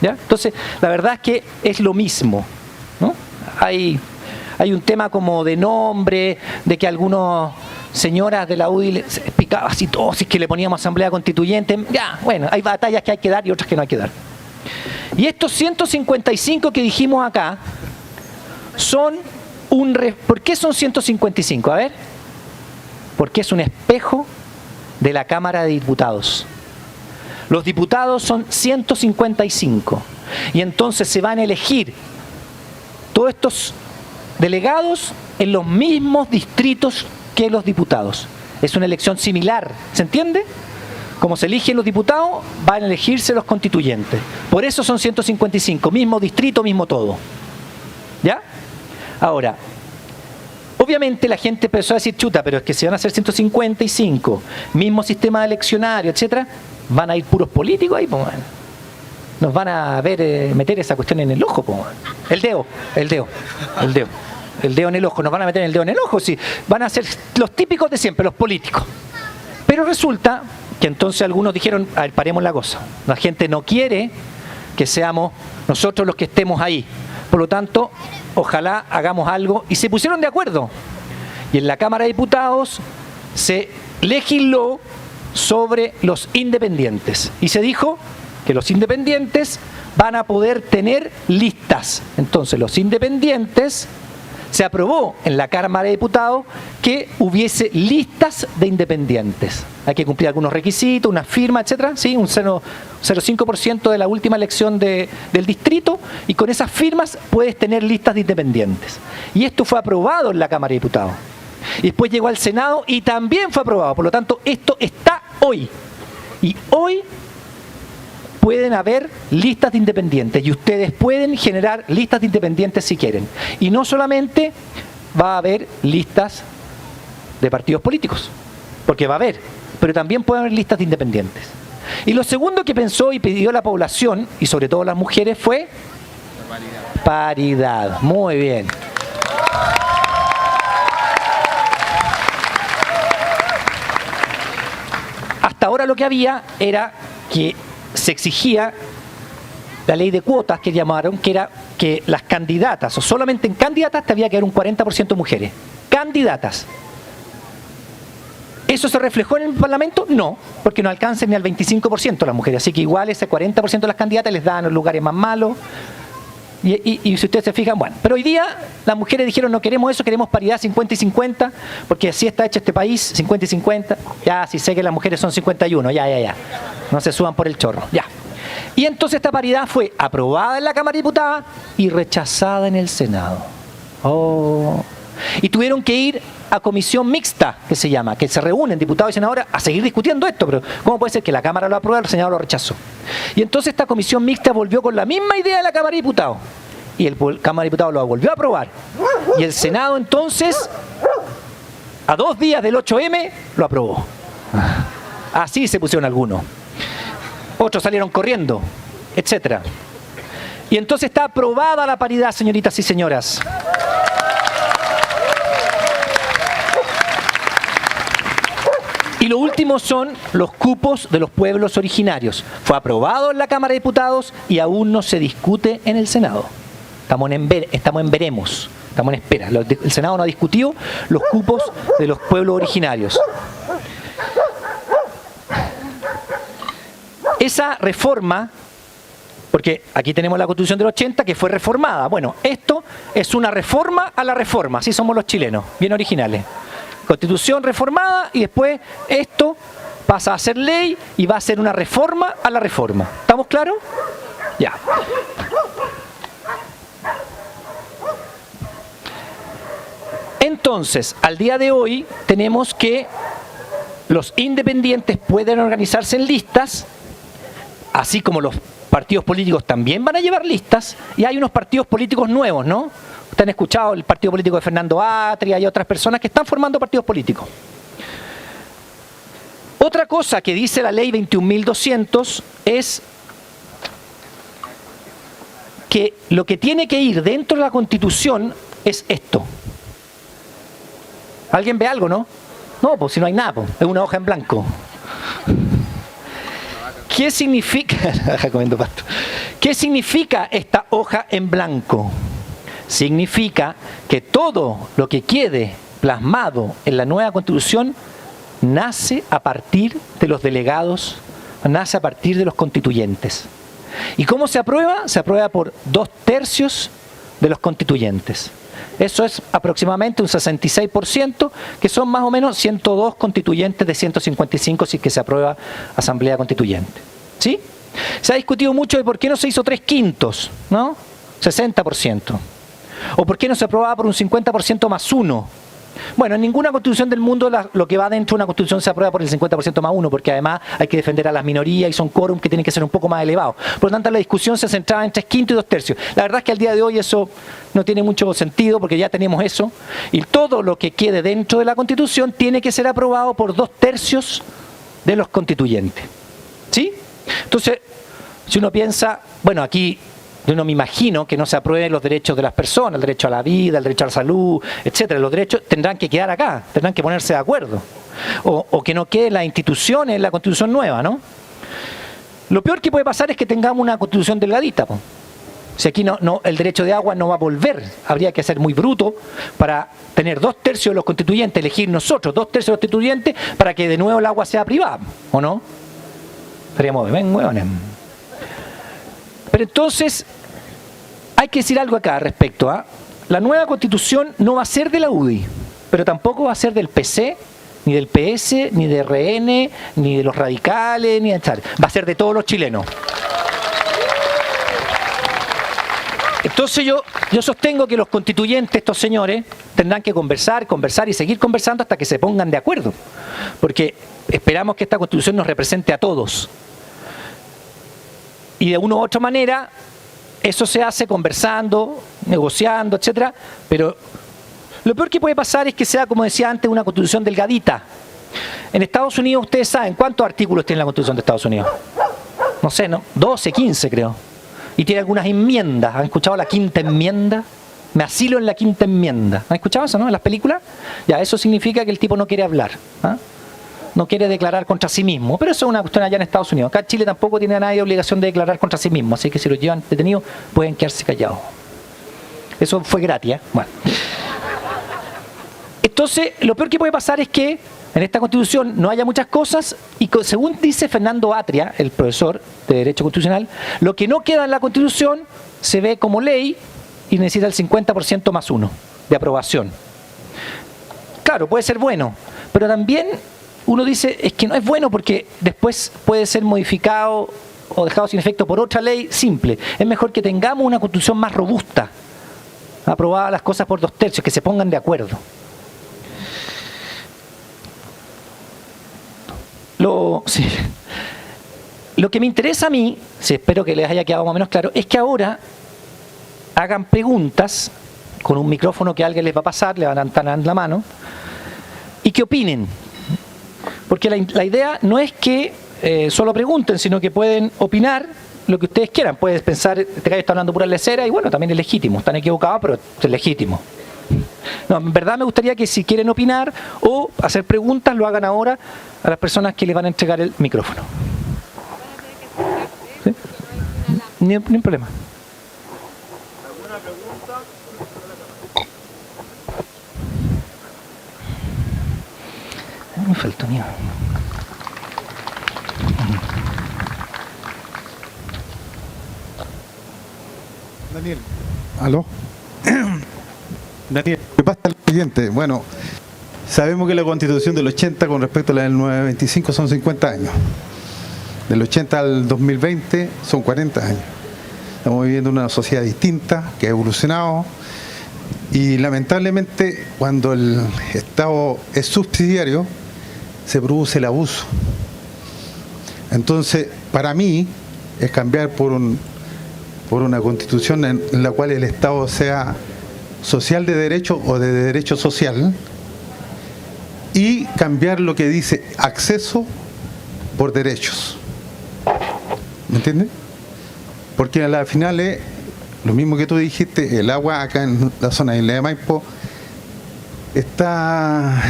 ¿Ya? Entonces, la verdad es que es lo mismo, ¿no? Hay un tema como de nombre, de que algunos señoras de la UDI les explicaba así todo, si es que le poníamos Asamblea Constituyente. Ya, bueno, hay batallas que hay que dar y otras que no hay que dar. Y estos 155 que dijimos acá son ¿Por qué son 155? A ver. Porque es un espejo de la Cámara de Diputados. Los diputados son 155. Y entonces se van a elegir todos estos delegados en los mismos distritos que los diputados. Es una elección similar, ¿se entiende? Como se eligen los diputados, van a elegirse los constituyentes. Por eso son 155, mismo distrito, mismo todo. ¿Ya? Ahora, obviamente la gente empezó a decir, chuta, pero es que si van a ser 155, mismo sistema eleccionario, etcétera, van a ir puros políticos ahí, pues, bueno. Nos van a ver meter esa cuestión en el ojo, pues, bueno. El dedo en el ojo, nos van a meter el dedo en el ojo, sí. Van a ser los típicos de siempre, los políticos. Pero resulta que entonces algunos dijeron, a ver, paremos la cosa. La gente no quiere que seamos nosotros los que estemos ahí. Por lo tanto, ojalá hagamos algo. Y se pusieron de acuerdo. Y en la Cámara de Diputados se legisló sobre los independientes. Y se dijo que los independientes van a poder tener listas. Entonces, los independientes, se aprobó en la Cámara de Diputados que hubiese listas de independientes. Hay que cumplir algunos requisitos, una firma, etcétera, ¿sí? Un 0,05% de la última elección del distrito, y con esas firmas puedes tener listas de independientes. Y esto fue aprobado en la Cámara de Diputados. Y después llegó al Senado y también fue aprobado. Por lo tanto, esto está hoy. Y hoy pueden haber listas de independientes y ustedes pueden generar listas de independientes si quieren. Y no solamente va a haber listas de partidos políticos, porque va a haber, pero también pueden haber listas de independientes. Y lo segundo que pensó y pidió la población, y sobre todo las mujeres, fue paridad. Muy bien. Hasta ahora lo que había era que se exigía la ley de cuotas que llamaron, que era que las candidatas, o solamente en candidatas, te había que haber un 40% mujeres. Candidatas. ¿Eso se reflejó en el Parlamento? No, porque no alcanzan ni al 25% las mujeres. Así que igual ese 40% de las candidatas les daban los lugares más malos. Y si ustedes se fijan, bueno. Pero hoy día las mujeres dijeron, no queremos eso, queremos paridad 50 y 50, porque así está hecho este país, 50 y 50. Ya, si sé que las mujeres son 51, ya. No se suban por el chorro, ya. Y entonces esta paridad fue aprobada en la Cámara de Diputados y rechazada en el Senado. Oh. Y tuvieron que ir a comisión mixta, que se llama, que se reúnen diputados y senadores a seguir discutiendo esto, pero ¿cómo puede ser que la Cámara lo apruebe y el Senado lo rechazó? Y entonces esta comisión mixta volvió con la misma idea de la Cámara de Diputados, y el Cámara de Diputados lo volvió a aprobar, y el Senado entonces, a 2 días del 8M, lo aprobó. Así se pusieron algunos. Otros salieron corriendo, etcétera. Y entonces está aprobada la paridad, señoritas y señoras. Y lo último son los cupos de los pueblos originarios. Fue aprobado en la Cámara de Diputados y aún no se discute en el Senado. Estamos en veremos, estamos en espera. El Senado no ha discutido los cupos de los pueblos originarios. Esa reforma, porque aquí tenemos la Constitución del 80 que fue reformada. Bueno, esto es una reforma a la reforma, así somos los chilenos, bien originales. Constitución reformada y después esto pasa a ser ley y va a ser una reforma a la reforma. ¿Estamos claros? Ya. Entonces, al día de hoy tenemos que los independientes pueden organizarse en listas, así como los partidos políticos también van a llevar listas, y hay unos partidos políticos nuevos, ¿no? Ustedes han escuchado el partido político de Fernando Atria y otras personas que están formando partidos políticos. Otra cosa que dice la ley 21.200 es que lo que tiene que ir dentro de la Constitución es esto. ¿Alguien ve algo, no? No, pues si no hay nada, pues, es una hoja en blanco. ¿Qué significa? Comiendo pasto. ¿Qué significa esta hoja en blanco? Significa que todo lo que quede plasmado en la nueva Constitución nace a partir de los delegados, nace a partir de los constituyentes. ¿Y cómo se aprueba? Se aprueba por 2/3 de los constituyentes. Eso es aproximadamente un 66%, que son más o menos 102 constituyentes de 155 si que se aprueba Asamblea Constituyente. ¿Sí? Se ha discutido mucho de por qué no se hizo 3/5, ¿no? 60%. ¿O por qué no se aprobaba por un 50% más 1? Bueno, en ninguna constitución del mundo lo que va dentro de una constitución se aprueba por el 50% más 1, porque además hay que defender a las minorías y son quórum que tienen que ser un poco más elevados. Por lo tanto, la discusión se centraba en 3/5 y 2/3. La verdad es que al día de hoy eso no tiene mucho sentido porque ya tenemos eso. Y todo lo que quede dentro de la constitución tiene que ser aprobado por 2/3 de los constituyentes. ¿Sí? Entonces, si uno piensa, bueno, aquí yo no me imagino que no se aprueben los derechos de las personas, el derecho a la vida, el derecho a la salud, etcétera. Los derechos tendrán que quedar acá, tendrán que ponerse de acuerdo. O que no queden las instituciones en la Constitución nueva, ¿no? Lo peor que puede pasar es que tengamos una Constitución delgadita, po. Si aquí no, el derecho de agua no va a volver, habría que ser muy bruto para tener 2/3 de los constituyentes, elegir nosotros 2/3 de los constituyentes para que de nuevo el agua sea privada, ¿o no? Estaríamos bien hueones. Pero entonces, hay que decir algo acá respecto a la nueva Constitución no va a ser de la UDI, pero tampoco va a ser del PC, ni del PS, ni de RN, ni de los radicales, ni de tal. Va a ser de todos los chilenos. Entonces yo sostengo que los constituyentes, estos señores, tendrán que conversar y seguir conversando hasta que se pongan de acuerdo. Porque esperamos que esta Constitución nos represente a todos. Y de una u otra manera, eso se hace conversando, negociando, etcétera. Pero lo peor que puede pasar es que sea, como decía antes, una Constitución delgadita. En Estados Unidos, ustedes saben, ¿cuántos artículos tiene la Constitución de Estados Unidos? No sé, ¿no? 12, 15 creo. Y tiene algunas enmiendas. ¿Han escuchado la quinta enmienda? Me asilo en la quinta enmienda. ¿Han escuchado eso, no? En las películas. Ya, eso significa que el tipo no quiere hablar. ¿Ah? No quiere declarar contra sí mismo. Pero eso es una cuestión allá en Estados Unidos. Acá en Chile tampoco tiene a nadie obligación de declarar contra sí mismo. Así que si los llevan detenidos, pueden quedarse callados. Eso fue gratis, ¿eh? Bueno. Entonces, lo peor que puede pasar es que en esta Constitución no haya muchas cosas y según dice Fernando Atria, el profesor de Derecho Constitucional, lo que no queda en la Constitución se ve como ley y necesita el 50% más 1 de aprobación. Claro, puede ser bueno, pero también uno dice, es que no es bueno porque después puede ser modificado o dejado sin efecto por otra ley simple. Es mejor que tengamos una Constitución más robusta, aprobada las cosas por 2/3, que se pongan de acuerdo. Sí. Lo que me interesa a mí, sí, espero que les haya quedado más o menos claro, es que ahora hagan preguntas con un micrófono que alguien les va a pasar, le van a dar en la mano, y que opinen. Porque la idea no es que solo pregunten, sino que pueden opinar lo que ustedes quieran. Puedes pensar, este gallo está hablando pura lecera, y bueno, también es legítimo. Están equivocados, pero es legítimo. No, en verdad me gustaría que si quieren opinar o hacer preguntas, lo hagan ahora a las personas que les van a entregar el micrófono. ¿Sí? Ni un problema. ¿Alguna pregunta? Me faltó ni. Daniel. ¿Aló? Daniel, ¿qué pasa lo siguiente? Bueno, sabemos que la Constitución del 80 con respecto a la del 925 son 50 años. Del 80 al 2020 son 40 años. Estamos viviendo una sociedad distinta, que ha evolucionado, y lamentablemente cuando el Estado es subsidiario, se produce el abuso. Entonces, para mí, es cambiar por una Constitución en la cual el Estado sea social de derecho o de derecho social, y cambiar lo que dice acceso por derechos. ¿Me entiendes? Porque a la final es lo mismo que tú dijiste, el agua acá en la zona de Isla de Maipo está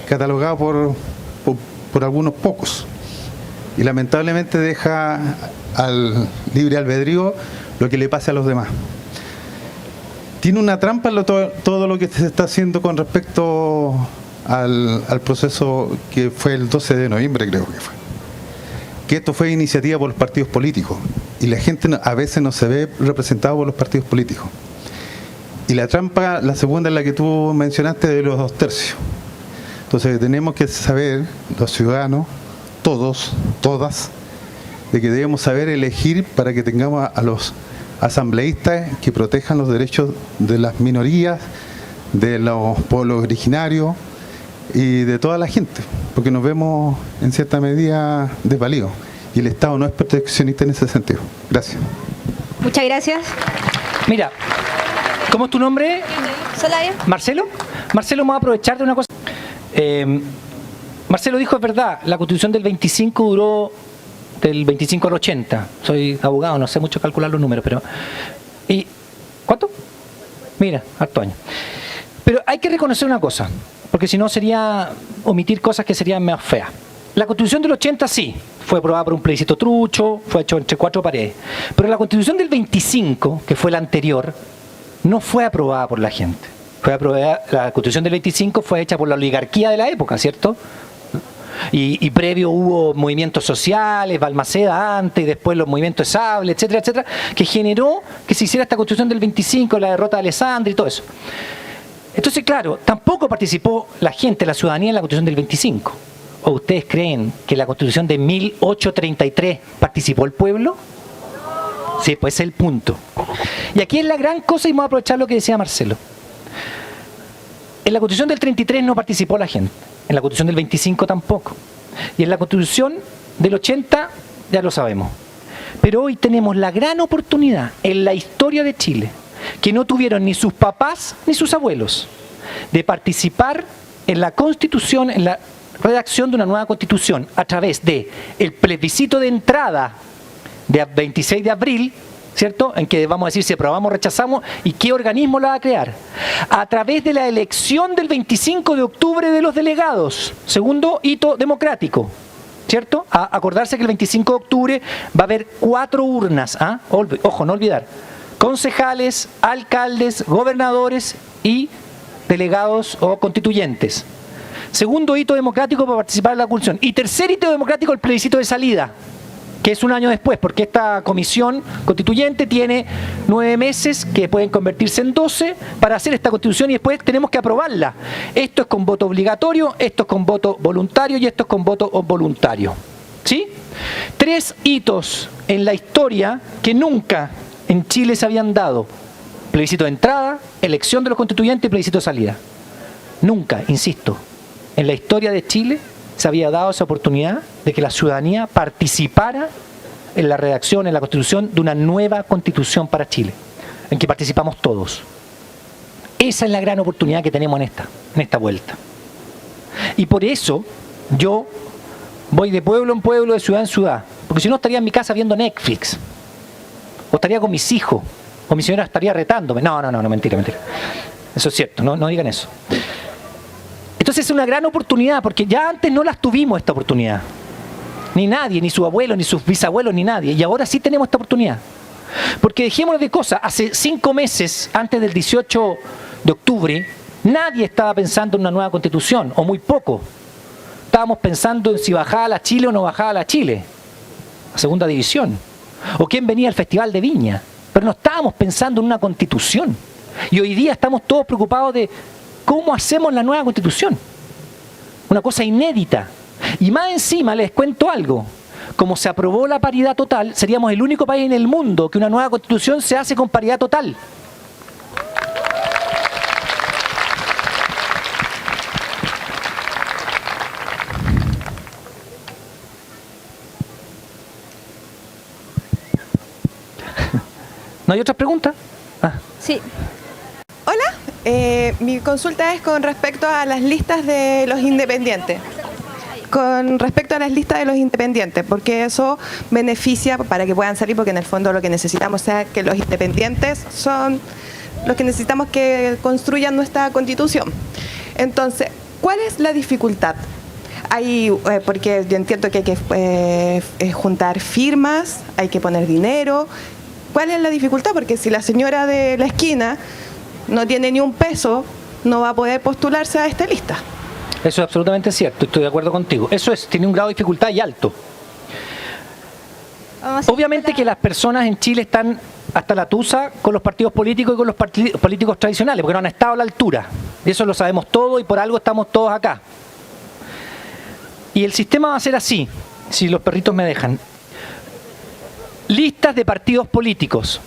catalogado por algunos pocos, y lamentablemente deja al libre albedrío lo que le pase a los demás. Tiene una trampa todo lo que se está haciendo con respecto al proceso que fue el 12 de noviembre, creo que fue. Que esto fue iniciativa por los partidos políticos, y la gente a veces no se ve representada por los partidos políticos. Y la trampa, la segunda, es la que tú mencionaste, de los 2/3. Entonces tenemos que saber, los ciudadanos, todos, todas, de que debemos saber elegir para que tengamos a los asambleístas que protejan los derechos de las minorías, de los pueblos originarios y de toda la gente, porque nos vemos en cierta medida desvalidos, y el Estado no es proteccionista en ese sentido. Gracias. Muchas gracias. Mira, ¿cómo es tu nombre? Solaya. ¿Marcelo? Marcelo, vamos a aprovechar de una cosa. Marcelo dijo, es verdad, la Constitución del 25 duró del 25 al 80. Soy abogado, no sé mucho calcular los números, pero... ¿Y cuánto? Mira, harto año. Pero hay que reconocer una cosa, porque si no sería omitir cosas que serían más feas. La Constitución del 80 sí, fue aprobada por un plebiscito trucho, fue hecho entre 4 paredes. Pero la Constitución del 25, que fue la anterior, no fue aprobada por la gente. Fue aprobada, la Constitución del 25 fue hecha por la oligarquía de la época, ¿cierto? Y previo hubo movimientos sociales, Balmaceda antes, y después los movimientos de Sable, etcétera, etcétera, que generó que se hiciera esta Constitución del 25, la derrota de Alessandri y todo eso. Entonces, claro, tampoco participó la gente, la ciudadanía, en la Constitución del 25. ¿O ustedes creen que en la Constitución de 1833 participó el pueblo? Sí, pues ese es el punto. Y aquí es la gran cosa, y vamos a aprovechar lo que decía Marcelo. En la Constitución del 33 no participó la gente. En la Constitución del 25 tampoco. Y en la Constitución del 80 ya lo sabemos. Pero hoy tenemos la gran oportunidad en la historia de Chile, que no tuvieron ni sus papás ni sus abuelos, de participar en la Constitución, en la redacción de una nueva Constitución, a través de el plebiscito de entrada de 26 de abril, ¿cierto? En que vamos a decir si aprobamos o rechazamos y qué organismo la va a crear. A través de la elección del 25 de octubre de los delegados, segundo hito democrático, ¿cierto? A acordarse que el 25 de octubre va a haber 4 urnas, ¿ah? Ojo, no olvidar. Concejales, alcaldes, gobernadores y delegados o constituyentes. Segundo hito democrático para participar en la Constitución. Y tercer hito democrático, el plebiscito de salida, que es un año después, porque esta comisión constituyente tiene 9 meses, que pueden convertirse en 12, para hacer esta Constitución, y después tenemos que aprobarla. Esto es con voto obligatorio, esto es con voto voluntario y esto es con voto voluntario. ¿Sí? 3 hitos en la historia que nunca en Chile se habían dado: plebiscito de entrada, elección de los constituyentes y plebiscito de salida. Nunca, insisto, en la historia de Chile se había dado esa oportunidad de que la ciudadanía participara en la redacción, en la constitución de una nueva constitución para Chile, en que participamos todos. Esa es la gran oportunidad que tenemos en esta vuelta. Y por eso yo voy de pueblo en pueblo, de ciudad en ciudad, porque si no estaría en mi casa viendo Netflix, o estaría con mis hijos, o mi señora estaría retándome. No, mentira. Eso es cierto, no digan eso. Entonces es una gran oportunidad, porque ya antes no las tuvimos esta oportunidad. Ni nadie, ni su abuelo, ni sus bisabuelos, ni nadie. Y ahora sí tenemos esta oportunidad. Porque dejémonos de cosas. Hace 5 meses, antes del 18 de octubre, nadie estaba pensando en una nueva constitución, o muy poco. Estábamos pensando en si bajaba la Chile o no bajaba la Chile, a segunda división. O quién venía al Festival de Viña. Pero no estábamos pensando en una constitución. Y hoy día estamos todos preocupados de cómo hacemos la nueva constitución. Una cosa inédita. Y más encima les cuento algo. Como se aprobó la paridad total, seríamos el único país en el mundo que una nueva constitución se hace con paridad total. ¿No hay otras preguntas? Sí. Hola, mi consulta es con respecto a las listas de los independientes. Con respecto a las listas de los independientes, porque eso beneficia para que puedan salir, porque en el fondo lo que necesitamos es que los independientes son los que necesitamos que construyan nuestra constitución. Entonces, ¿cuál es la dificultad? Porque yo entiendo que hay que juntar firmas, hay que poner dinero. ¿Cuál es la dificultad? Porque si la señora de la esquina no tiene ni un peso, no va a poder postularse a esta lista. Eso es absolutamente cierto, estoy de acuerdo contigo. Eso tiene un grado de dificultad y alto. Obviamente que las personas en Chile están hasta la tusa con los partidos políticos y con los políticos tradicionales, porque no han estado a la altura. Y eso lo sabemos todos y por algo estamos todos acá. Y el sistema va a ser así, si los perritos me dejan. Listas de partidos políticos.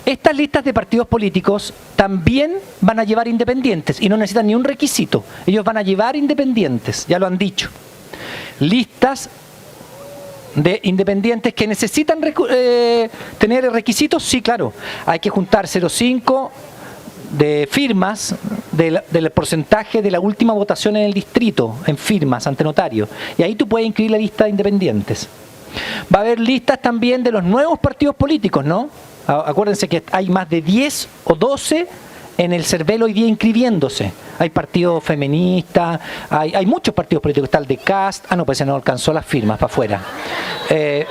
Estas listas de partidos políticos también van a llevar independientes y no necesitan ni un requisito. Ellos van a llevar independientes, ya lo han dicho. Listas de independientes que necesitan tener requisitos, sí, claro. Hay que juntar 0,5 de firmas del porcentaje de la última votación en el distrito, en firmas ante notario. Y ahí tú puedes inscribir la lista de independientes. Va a haber listas también de los nuevos partidos políticos, ¿no? Acuérdense que hay más de 10 o 12 en el CERVEL hoy día inscribiéndose. Hay partidos feministas, hay muchos partidos políticos. Está el de CAST. No, pues se no alcanzó las firmas para afuera. Es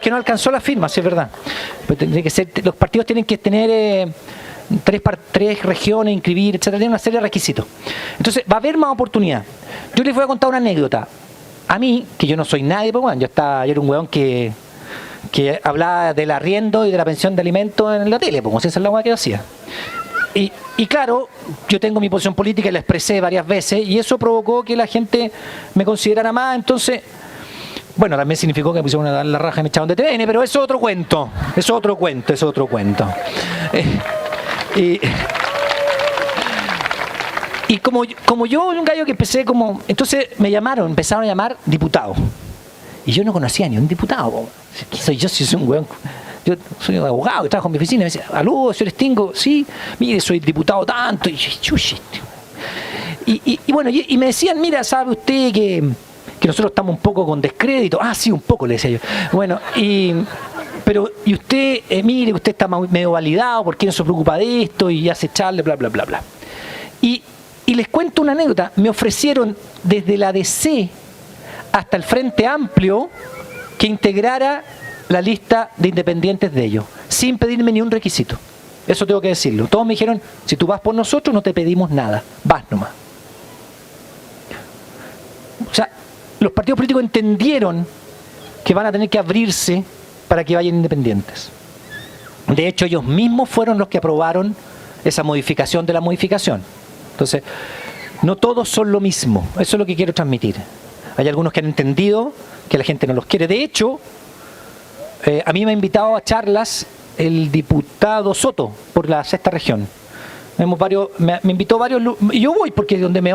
que no alcanzó las firmas, sí es verdad. Pues tiene que ser, los partidos tienen que tener 3 regiones, inscribir, etcétera. Tiene una serie de requisitos. Entonces, va a haber más oportunidad. Yo les voy a contar una anécdota. A mí, que yo no soy nadie, pues bueno, yo era un weón que hablaba del arriendo y de la pensión de alimentos en la tele, como si esa es la hueá que yo hacía. Y claro, yo tengo mi posición política y la expresé varias veces, y eso provocó que la gente me considerara más. Entonces, bueno, también significó que me pusieron la raja y me echaron de TVN, pero eso es otro cuento. Y como yo, un gallo que empecé como... Entonces empezaron a llamar diputado. Y yo no conocía ni un diputado. ¿Qué soy yo? Si soy un weón. Yo soy un abogado que trabajo en mi oficina. Y me decía, aló, señor Stingo. Sí, mire, soy diputado tanto. Y chuchi. Y bueno, y me decían, mira, ¿sabe usted que nosotros estamos un poco con descrédito? Ah, sí, un poco, le decía yo. Bueno, pero usted, mire, usted está medio validado, ¿por qué no se preocupa de esto? Y hace charla, bla, bla, bla, bla. Y les cuento una anécdota. Me ofrecieron desde la DC hasta el Frente Amplio que integrara la lista de independientes de ellos, sin pedirme ni un requisito. Eso tengo que decirlo. Todos me dijeron, si tú vas por nosotros no te pedimos nada, vas nomás. O sea, los partidos políticos entendieron que van a tener que abrirse para que vayan independientes. De hecho, ellos mismos fueron los que aprobaron esa modificación de la modificación. Entonces, no todos son lo mismo. Eso es lo que quiero transmitir. Hay algunos que han entendido que la gente no los quiere. De hecho, a mí me ha invitado a charlas el diputado Soto por la 6ª región. Me invitó varios, y yo voy, porque donde me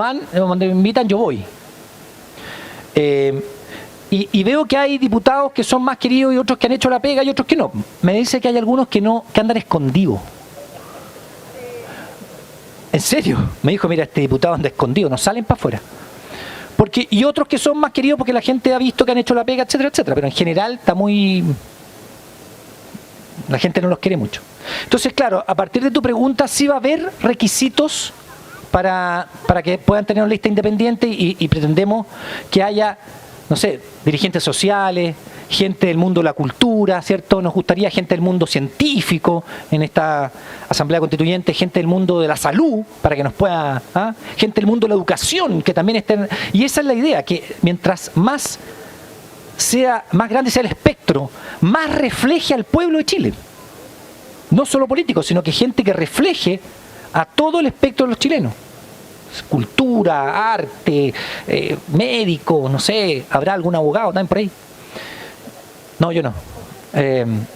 invitan yo voy. Y veo que hay diputados que son más queridos y otros que han hecho la pega y otros que no. Me dice que hay algunos que no, que andan escondidos. ¿En serio? Me dijo, mira, este diputado anda escondido, no salen para afuera. Y otros que son más queridos porque la gente ha visto que han hecho la pega, etcétera, etcétera. Pero en general está muy... La gente no los quiere mucho. Entonces, claro, a partir de tu pregunta, sí va a haber requisitos para que puedan tener una lista independiente y pretendemos que haya, no sé, dirigentes sociales, gente del mundo de la cultura, ¿cierto? Nos gustaría gente del mundo científico en esta Asamblea Constituyente, gente del mundo de la salud, para que nos pueda... gente del mundo de la educación, que también estén... Y esa es la idea, que mientras más grande sea el espectro, más refleje al pueblo de Chile. No solo políticos, sino que gente que refleje a todo el espectro de los chilenos. Cultura, arte, médico, no sé, ¿habrá algún abogado también por ahí? No, yo no.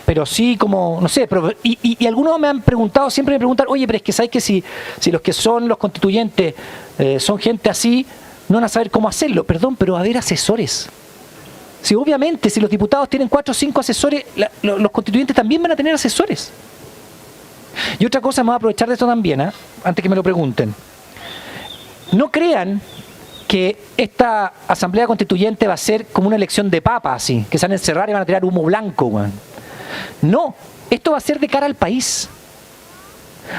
Pero sí como, no sé, y algunos me han preguntado, siempre me preguntan, oye, pero es que ¿sabes que si los que son los constituyentes son gente así, no van a saber cómo hacerlo? Perdón, pero va a haber asesores. Si obviamente, si los diputados tienen 4 o 5 asesores, los constituyentes también van a tener asesores. Y otra cosa, me voy a aprovechar de esto también, antes que me lo pregunten. No crean que esta Asamblea Constituyente va a ser como una elección de papa, así, que se van a encerrar y van a tirar humo blanco, man. No, esto va a ser de cara al país.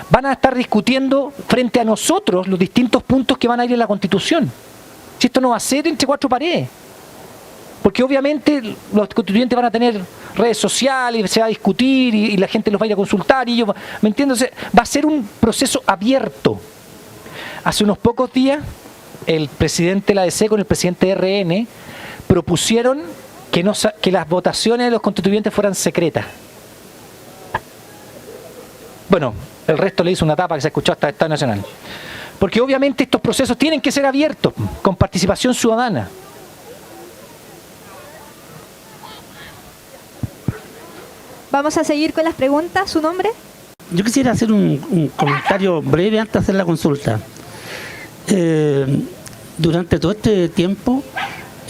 Van a estar discutiendo frente a nosotros los distintos puntos que van a ir en la Constitución. Si esto no va a ser entre 4 paredes. Porque obviamente los constituyentes van a tener redes sociales, se va a discutir y la gente los va a ir a consultar y ellos, ¿me entiendes? Va a ser un proceso abierto. Hace unos pocos días, el presidente de la ADC con el presidente de RN propusieron que las votaciones de los constituyentes fueran secretas. Bueno, el resto le hizo una tapa que se escuchó hasta el Estado Nacional. Porque obviamente estos procesos tienen que ser abiertos, con participación ciudadana. Vamos a seguir con las preguntas. ¿Su nombre? Yo quisiera hacer un comentario breve antes de hacer la consulta. Durante todo este tiempo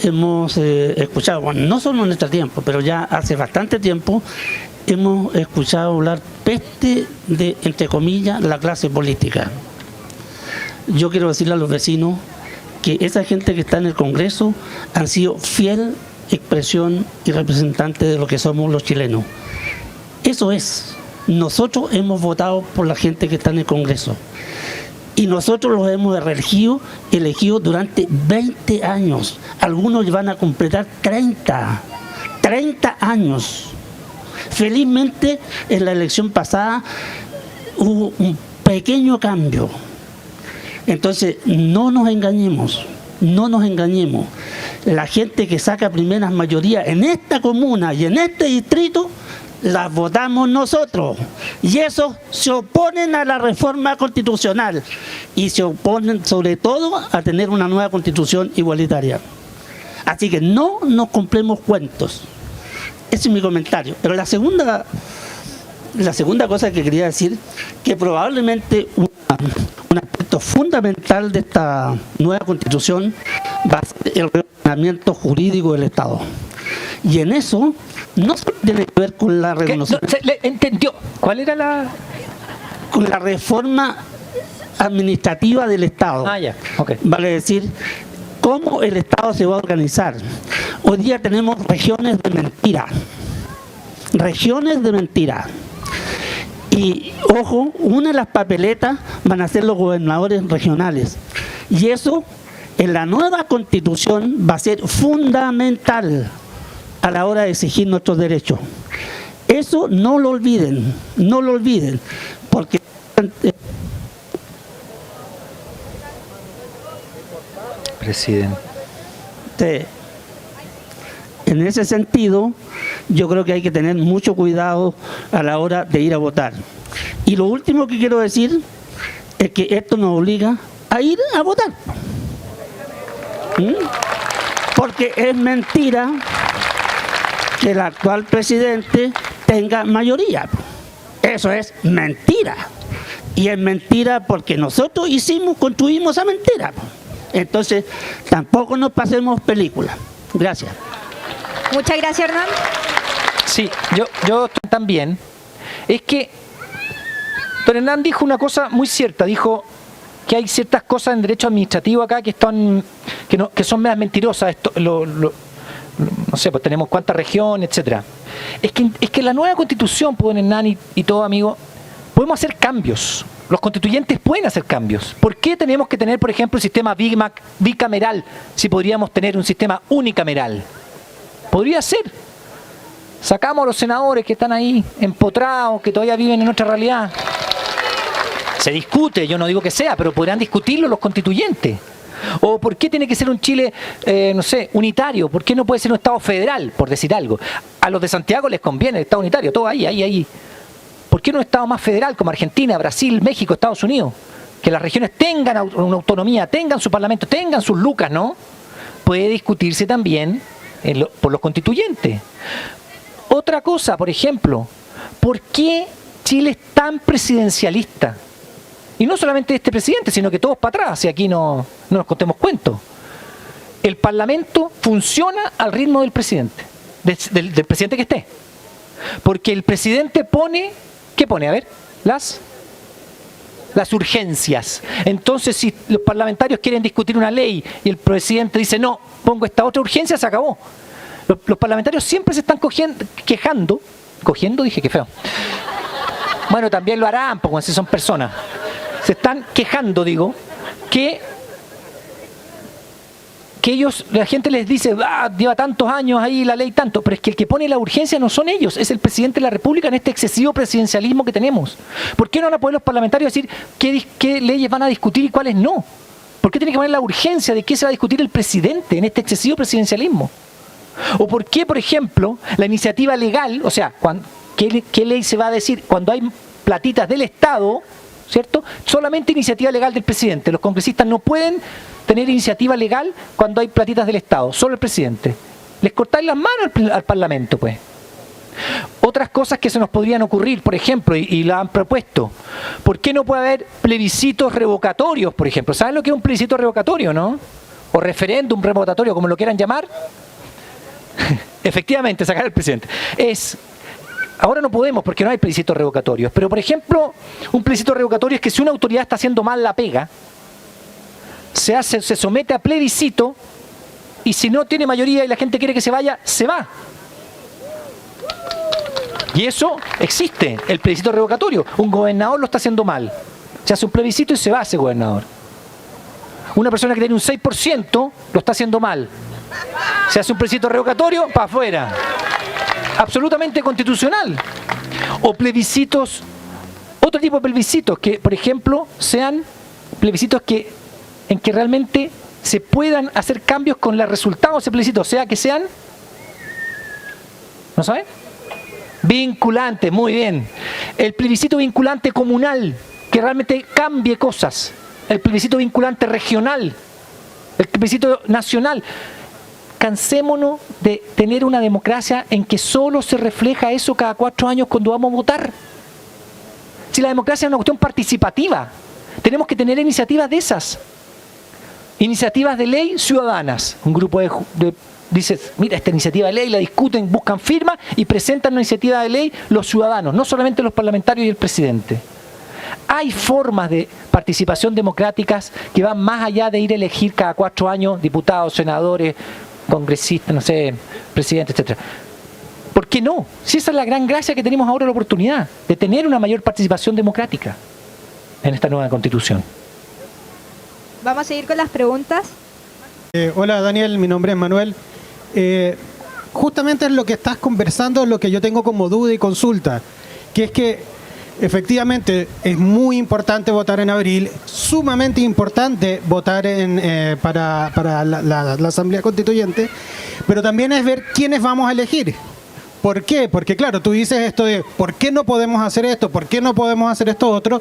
hemos escuchado, bueno, no solo en este tiempo, pero ya hace bastante tiempo, hemos escuchado hablar peste de, entre comillas, la clase política. Yo quiero decirle a los vecinos que esa gente que está en el Congreso han sido fiel expresión y representante de lo que somos los chilenos. Eso es, nosotros hemos votado por la gente que está en el Congreso y nosotros los hemos elegido durante 20 años, algunos van a completar 30 años. Felizmente en la elección pasada hubo un pequeño cambio, entonces no nos engañemos. La gente que saca primeras mayorías en esta comuna y en este distrito las votamos nosotros, y esos se oponen a la reforma constitucional y se oponen sobre todo a tener una nueva constitución igualitaria. Así que no nos compremos cuentos. Ese es mi comentario. Pero la segunda cosa que quería decir, que probablemente un aspecto fundamental de esta nueva constitución va a ser el reordenamiento jurídico del Estado. Y en eso no solo tiene que ver con la reconocimiento. No, ¿entendió? ¿Cuál era la...? Con la reforma administrativa del Estado. Ya, ok. Vale decir, cómo el Estado se va a organizar. Hoy día tenemos regiones de mentira. Y, ojo, una de las papeletas van a ser los gobernadores regionales. Y eso, en la nueva Constitución, va a ser fundamental a la hora de exigir nuestros derechos. Eso no lo olviden, porque presidente. En ese sentido, yo creo que hay que tener mucho cuidado a la hora de ir a votar. Y lo último que quiero decir es que esto nos obliga a ir a votar. Porque es mentira que el actual presidente tenga mayoría. Eso es mentira. Y es mentira porque nosotros construimos esa mentira. Entonces, tampoco nos pasemos películas. Gracias. Muchas gracias, Hernán. Sí, yo también. Es que don Hernán dijo una cosa muy cierta, dijo que hay ciertas cosas en derecho administrativo acá que son medias mentirosas. No sé, pues tenemos cuántas regiones, etcétera. Es que la nueva constitución, pues, don Hernán y todo, amigo, podemos hacer cambios. Los constituyentes pueden hacer cambios. ¿Por qué tenemos que tener, por ejemplo, un sistema bicameral si podríamos tener un sistema unicameral? Podría ser. Sacamos a los senadores que están ahí empotrados, que todavía viven en otra realidad. Se discute, yo no digo que sea, pero podrán discutirlo los constituyentes. ¿O por qué tiene que ser un Chile, no sé, unitario? ¿Por qué no puede ser un Estado federal, por decir algo? A los de Santiago les conviene el Estado unitario, todo ahí. ¿Por qué no un Estado más federal como Argentina, Brasil, México, Estados Unidos? Que las regiones tengan una autonomía, tengan su parlamento, tengan sus lucas, ¿no? Puede discutirse también por los constituyentes. Otra cosa, por ejemplo, ¿por qué Chile es tan presidencialista? Y no solamente este presidente, sino que todos para atrás, y aquí no nos contemos cuentos. El Parlamento funciona al ritmo del presidente, del presidente que esté. Porque el presidente pone, ¿qué pone? A ver, las urgencias. Entonces, si los parlamentarios quieren discutir una ley y el presidente dice, no, pongo esta otra urgencia, se acabó. Los parlamentarios siempre se están quejando, dije que feo. Bueno, también lo harán, porque si son personas. Se están quejando, digo, que la gente les dice, lleva tantos años ahí la ley tanto, pero es que el que pone la urgencia no son ellos, es el presidente de la República en este excesivo presidencialismo que tenemos. ¿Por qué no van a poder los parlamentarios decir qué leyes van a discutir y cuáles no? ¿Por qué tiene que poner la urgencia de qué se va a discutir el presidente en este excesivo presidencialismo? ¿O por qué, por ejemplo, la iniciativa legal, o sea, qué ley se va a decir cuando hay platitas del Estado, ¿cierto? Solamente iniciativa legal del presidente. Los congresistas no pueden tener iniciativa legal cuando hay platitas del Estado, solo el presidente. Les cortáis las manos al Parlamento, pues. Otras cosas que se nos podrían ocurrir, por ejemplo, y la han propuesto. ¿Por qué no puede haber plebiscitos revocatorios, por ejemplo? ¿Saben lo que es un plebiscito revocatorio, no? O referéndum revocatorio, como lo quieran llamar. Efectivamente, sacar al presidente. Ahora no podemos porque no hay plebiscitos revocatorios, pero por ejemplo, un plebiscito revocatorio es que si una autoridad está haciendo mal la pega, se somete a plebiscito y si no tiene mayoría y la gente quiere que se vaya, se va. Y eso existe, el plebiscito revocatorio. Un gobernador lo está haciendo mal. Se hace un plebiscito y se va ese gobernador. Una persona que tiene un 6% lo está haciendo mal. Se hace un plebiscito revocatorio, para afuera. Absolutamente constitucional. O plebiscitos, otro tipo de plebiscitos que, por ejemplo, sean plebiscitos en que realmente se puedan hacer cambios con los resultados de ese plebiscito, o sea, que sean, ¿no saben? Vinculantes, muy bien. El plebiscito vinculante comunal, que realmente cambie cosas. El plebiscito vinculante regional. El plebiscito nacional. Cansémonos de tener una democracia en que solo se refleja eso cada 4 años cuando vamos a votar. Si la democracia es una cuestión participativa, tenemos que tener iniciativas de esas. Iniciativas de ley ciudadanas. Un grupo dice, mira, esta iniciativa de ley la discuten, buscan firmas y presentan una iniciativa de ley los ciudadanos, no solamente los parlamentarios y el presidente. Hay formas de participación democráticas que van más allá de ir a elegir cada 4 años diputados, senadores, congresistas, no sé, presidentes, etcétera. ¿Por qué no? Si esa es la gran gracia que tenemos ahora, la oportunidad de tener una mayor participación democrática en esta nueva constitución. Vamos a seguir con las preguntas. Hola Daniel, mi nombre es Manuel. Justamente en lo que estás conversando es lo que yo tengo como duda y consulta, que es que efectivamente es muy importante votar en abril, sumamente importante votar para la Asamblea Constituyente, pero también es ver quiénes vamos a elegir. ¿Por qué? Porque claro, tú dices esto de ¿por qué no podemos hacer esto? ¿Por qué no podemos hacer esto otro?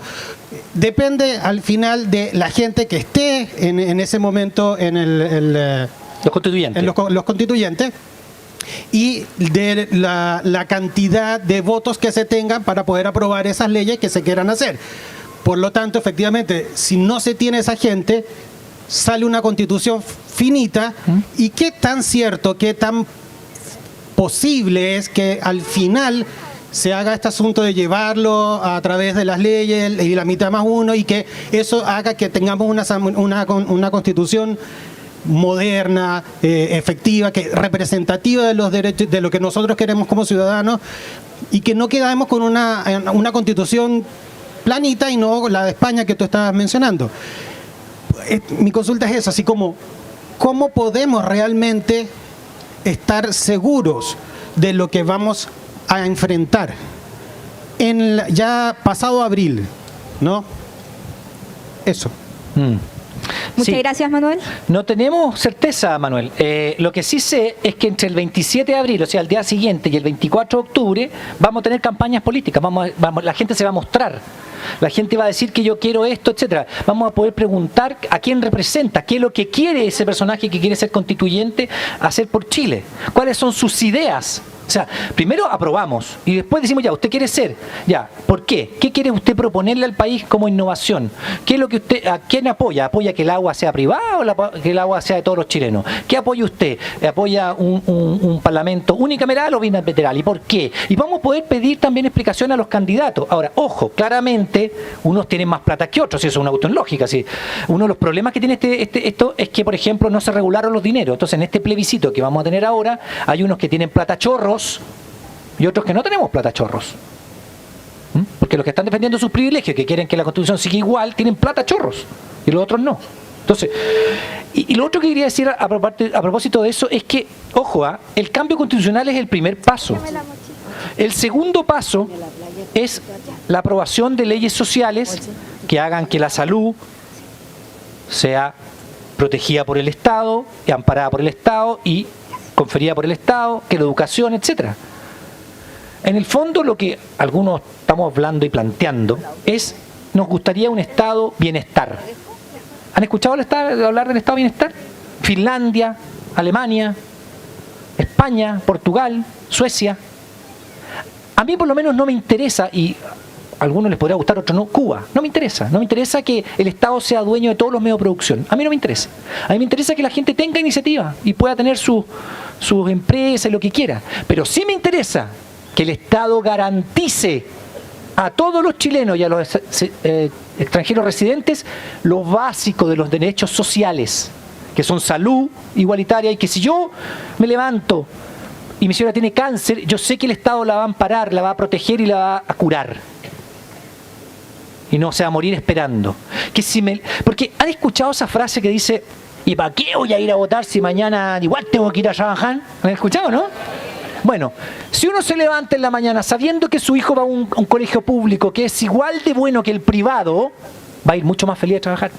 Depende al final de la gente que esté en ese momento los constituyentes. Los constituyentes. Y de la cantidad de votos que se tengan para poder aprobar esas leyes que se quieran hacer. Por lo tanto, efectivamente, si no se tiene esa gente, sale una constitución finita y qué tan cierto, qué tan posible es que al final se haga este asunto de llevarlo a través de las leyes y la mitad más uno y que eso haga que tengamos una constitución moderna, efectiva, que representativa de los derechos, de lo que nosotros queremos como ciudadanos y que no quedamos con una constitución planita y no la de España que tú estabas mencionando. Mi consulta es esa, así como ¿cómo podemos realmente estar seguros de lo que vamos a enfrentar ya pasado abril, ¿no? Eso. Muchas Sí. gracias, Manuel. No tenemos certeza, Manuel. Lo que sí sé es que entre el 27 de abril, o sea, el día siguiente, y el 24 de octubre, vamos a tener campañas políticas. La gente se va a mostrar. La gente va a decir que yo quiero esto, etcétera. Vamos a poder preguntar a quién representa, qué es lo que quiere ese personaje que quiere ser constituyente hacer por Chile. ¿Cuáles son sus ideas? O sea, primero aprobamos y después decimos, ya, usted quiere ser, ya, ¿por qué? ¿Qué quiere usted proponerle al país como innovación? ¿Qué es lo que usted, a quién apoya? ¿Apoya que el agua sea privada o que el agua sea de todos los chilenos? ¿Qué apoya usted? ¿Apoya un parlamento unicameral o bicameral? ¿Y por qué? Y vamos a poder pedir también explicación a los candidatos. Ahora, ojo, claramente, unos tienen más plata que otros, y eso es una cuestión lógica. ¿Sí? Uno de los problemas que tiene esto es que, por ejemplo, no se regularon los dineros. Entonces, en este plebiscito que vamos a tener ahora, hay unos que tienen plata chorros y otros que no tenemos plata chorros. Porque los que están defendiendo sus privilegios, que quieren que la Constitución siga igual, tienen plata chorros y los otros no. Entonces, y lo otro que quería decir a propósito de eso es que, ojo, el cambio constitucional es el primer paso. El segundo paso es la aprobación de leyes sociales que hagan que la salud sea protegida por el Estado, y amparada por el Estado y conferida por el Estado, que la educación, etcétera. En el fondo, lo que algunos estamos hablando y planteando es, nos gustaría un Estado bienestar. ¿Han escuchado hablar del Estado bienestar? Finlandia, Alemania, España, Portugal, Suecia. A mí por lo menos no me interesa, y a algunos les podría gustar, a otros no, Cuba. No me interesa. No me interesa que el Estado sea dueño de todos los medios de producción. A mí no me interesa. A mí me interesa que la gente tenga iniciativa y pueda tener sus empresas y lo que quiera. Pero sí me interesa que el Estado garantice a todos los chilenos y a los extranjeros residentes lo básico de los derechos sociales, que son salud igualitaria, y que si yo me levanto y mi señora tiene cáncer, yo sé que el Estado la va a amparar, la va a proteger y la va a curar. Y no se va a morir esperando. Porque han escuchado esa frase que dice, ¿y para qué voy a ir a votar si mañana igual tengo que ir a trabajar? ¿Han escuchado, no? Bueno, si uno se levanta en la mañana sabiendo que su hijo va a un colegio público que es igual de bueno que el privado, va a ir mucho más feliz a trabajar.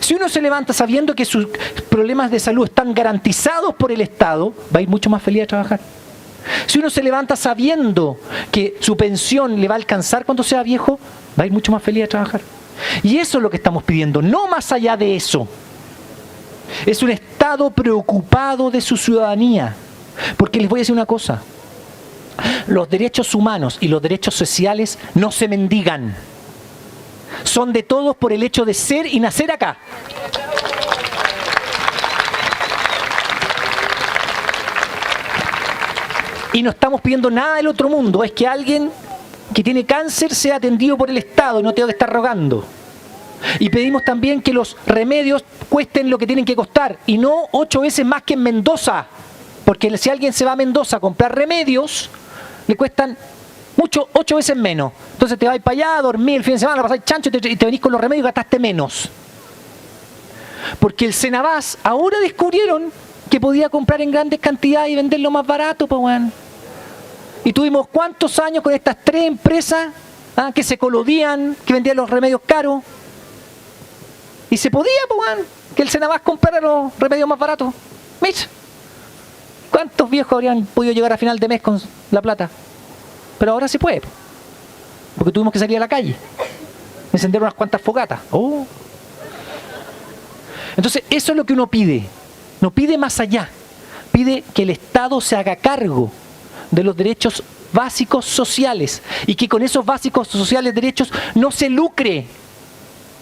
Si uno se levanta sabiendo que sus problemas de salud están garantizados por el Estado, va a ir mucho más feliz a trabajar. Si uno se levanta sabiendo que su pensión le va a alcanzar cuando sea viejo, va a ir mucho más feliz a trabajar. Y eso es lo que estamos pidiendo, no más allá de eso. Es un Estado preocupado de su ciudadanía. Porque les voy a decir una cosa, los derechos humanos y los derechos sociales no se mendigan. Son de todos por el hecho de ser y nacer acá. Y no estamos pidiendo nada del otro mundo, es que alguien que tiene cáncer sea atendido por el Estado y no tenga que estar rogando. Y pedimos también que los remedios cuesten lo que tienen que costar y no 8 veces más que en Mendoza. Porque si alguien se va a Mendoza a comprar remedios, le cuestan 8 veces menos. Entonces te vas para allá a dormir el fin de semana, pasar chancho y te venís con los remedios y gastaste menos. Porque el Senabás ahora descubrieron que podía comprar en grandes cantidades y venderlo más barato, pues bueno. Y tuvimos cuántos años con estas 3 empresas que se colodían, que vendían los remedios caros. Y se podía, pues bueno, que el Senabás comprara los remedios más baratos. Mira. ¿Cuántos viejos habrían podido llegar a final de mes con la plata? Pero ahora se puede, porque tuvimos que salir a la calle, encender unas cuantas fogatas. Oh. Entonces, eso es lo que uno pide. No pide más allá. Pide que el Estado se haga cargo de los derechos básicos sociales y que con esos básicos sociales derechos no se lucre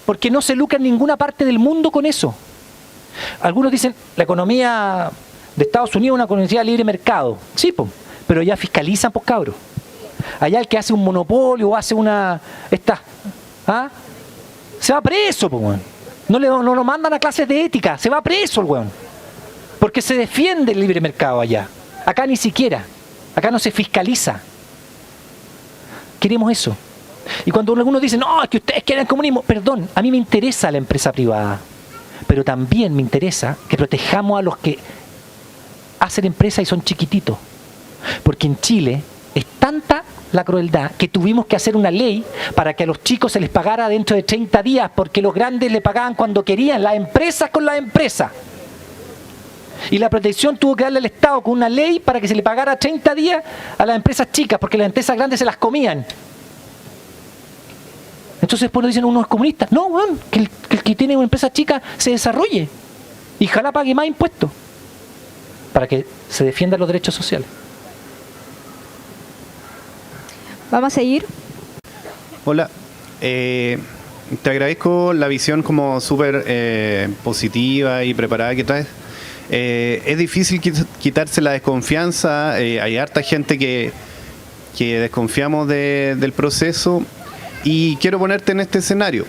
porque no se lucra en ninguna parte del mundo con eso. Algunos dicen, la economía de Estados Unidos es una economía de libre mercado. Sí, po, pero ya fiscalizan, pues cabros. Allá el que hace un monopolio o hace una... se va preso, pues, weón. No lo mandan a clases de ética, se va preso el weón. Porque se defiende el libre mercado allá. Acá ni siquiera. Acá no se fiscaliza. Queremos eso. Y cuando algunos dicen, no, es que ustedes quieren el comunismo, perdón, a mí me interesa la empresa privada, pero también me interesa que protejamos a los que hacen empresa y son chiquititos. Porque en Chile es tanta la crueldad que tuvimos que hacer una ley para que a los chicos se les pagara dentro de 30 días, porque los grandes le pagaban cuando querían, las empresas con las empresas. Y la protección tuvo que darle al Estado con una ley para que se le pagara 30 días a las empresas chicas, porque las empresas grandes se las comían. Entonces después nos dicen unos comunistas, no, bueno, que el que tiene una empresa chica se desarrolle y ojalá pague más impuestos para que se defiendan los derechos sociales. Vamos a seguir. Hola, te agradezco la visión como súper positiva y preparada que traes. Es difícil quitarse la desconfianza, hay harta gente que desconfiamos del proceso y quiero ponerte en este escenario,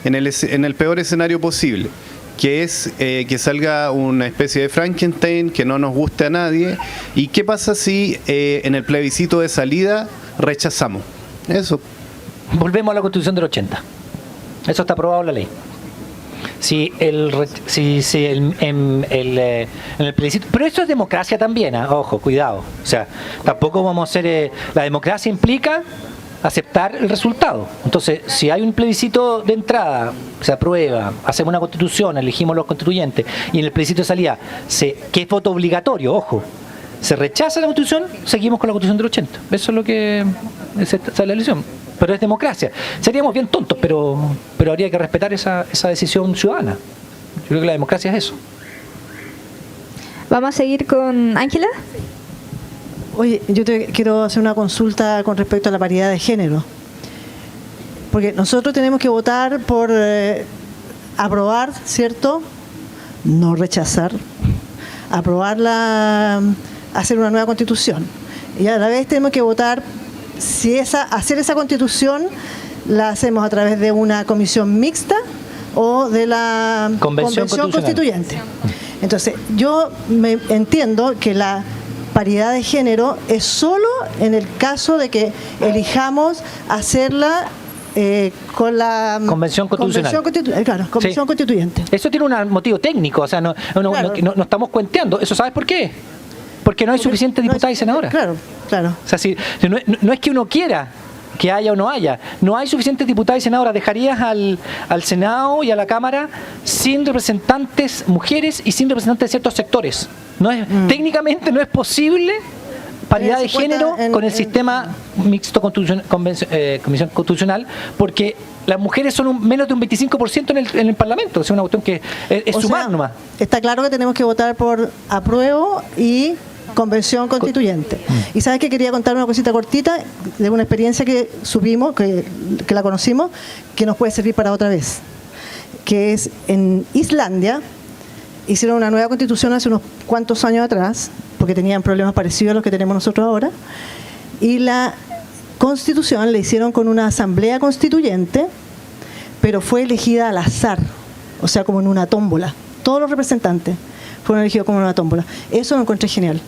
en el peor escenario posible, que es que salga una especie de Frankenstein que no nos guste a nadie. ¿Y qué pasa si en el plebiscito de salida rechazamos? Eso. Volvemos a la Constitución del 80. Eso está aprobado en la ley. En el plebiscito, pero esto es democracia también, ojo, cuidado. O sea, tampoco vamos a hacer... la democracia implica aceptar el resultado. Entonces, si hay un plebiscito de entrada, se aprueba, hacemos una constitución, elegimos los constituyentes, y en el plebiscito de salida, que es voto obligatorio, ojo, se rechaza la constitución, seguimos con la constitución del 80. Eso es lo que es la elección. Pero es democracia. Seríamos bien tontos, pero habría que respetar esa decisión ciudadana. Yo creo que la democracia es eso. Vamos a seguir con Ángela. Oye, yo te quiero hacer una consulta con respecto a la paridad de género. Porque nosotros tenemos que votar por aprobar, ¿cierto? No rechazar. Aprobar hacer una nueva constitución. Y a la vez tenemos que votar si hacer esa constitución la hacemos a través de una comisión mixta o de la convención constituyente. Entonces, yo me entiendo que la paridad de género es solo en el caso de que elijamos hacerla con la Convención Constitucional. Convención Constituyente. Eso tiene un motivo técnico, o sea, no estamos cuenteando. ¿Eso sabes por qué? Porque no hay suficientes diputadas y senadoras. Claro. O sea, no es que uno quiera que haya o no haya. No hay suficientes diputadas y senadoras. Dejarías al Senado y a la Cámara sin representantes mujeres y sin representantes de ciertos sectores. Técnicamente no es posible paridad de género con el sistema mixto comisión constitucional, porque las mujeres son menos de un 25% en el Parlamento. Es una cuestión que es sumar nomás. Está claro que tenemos que votar por apruebo y convención constituyente. Y sabes que quería contar una cosita cortita de una experiencia que supimos, que la conocimos, que nos puede servir para otra vez. Que es en Islandia, hicieron una nueva constitución hace unos cuantos años atrás, porque tenían problemas parecidos a los que tenemos nosotros ahora, y la constitución la hicieron con una asamblea constituyente, pero fue elegida al azar, o sea, como en una tómbola. Todos los representantes fueron elegidos como en una tómbola. Eso lo encontré genial.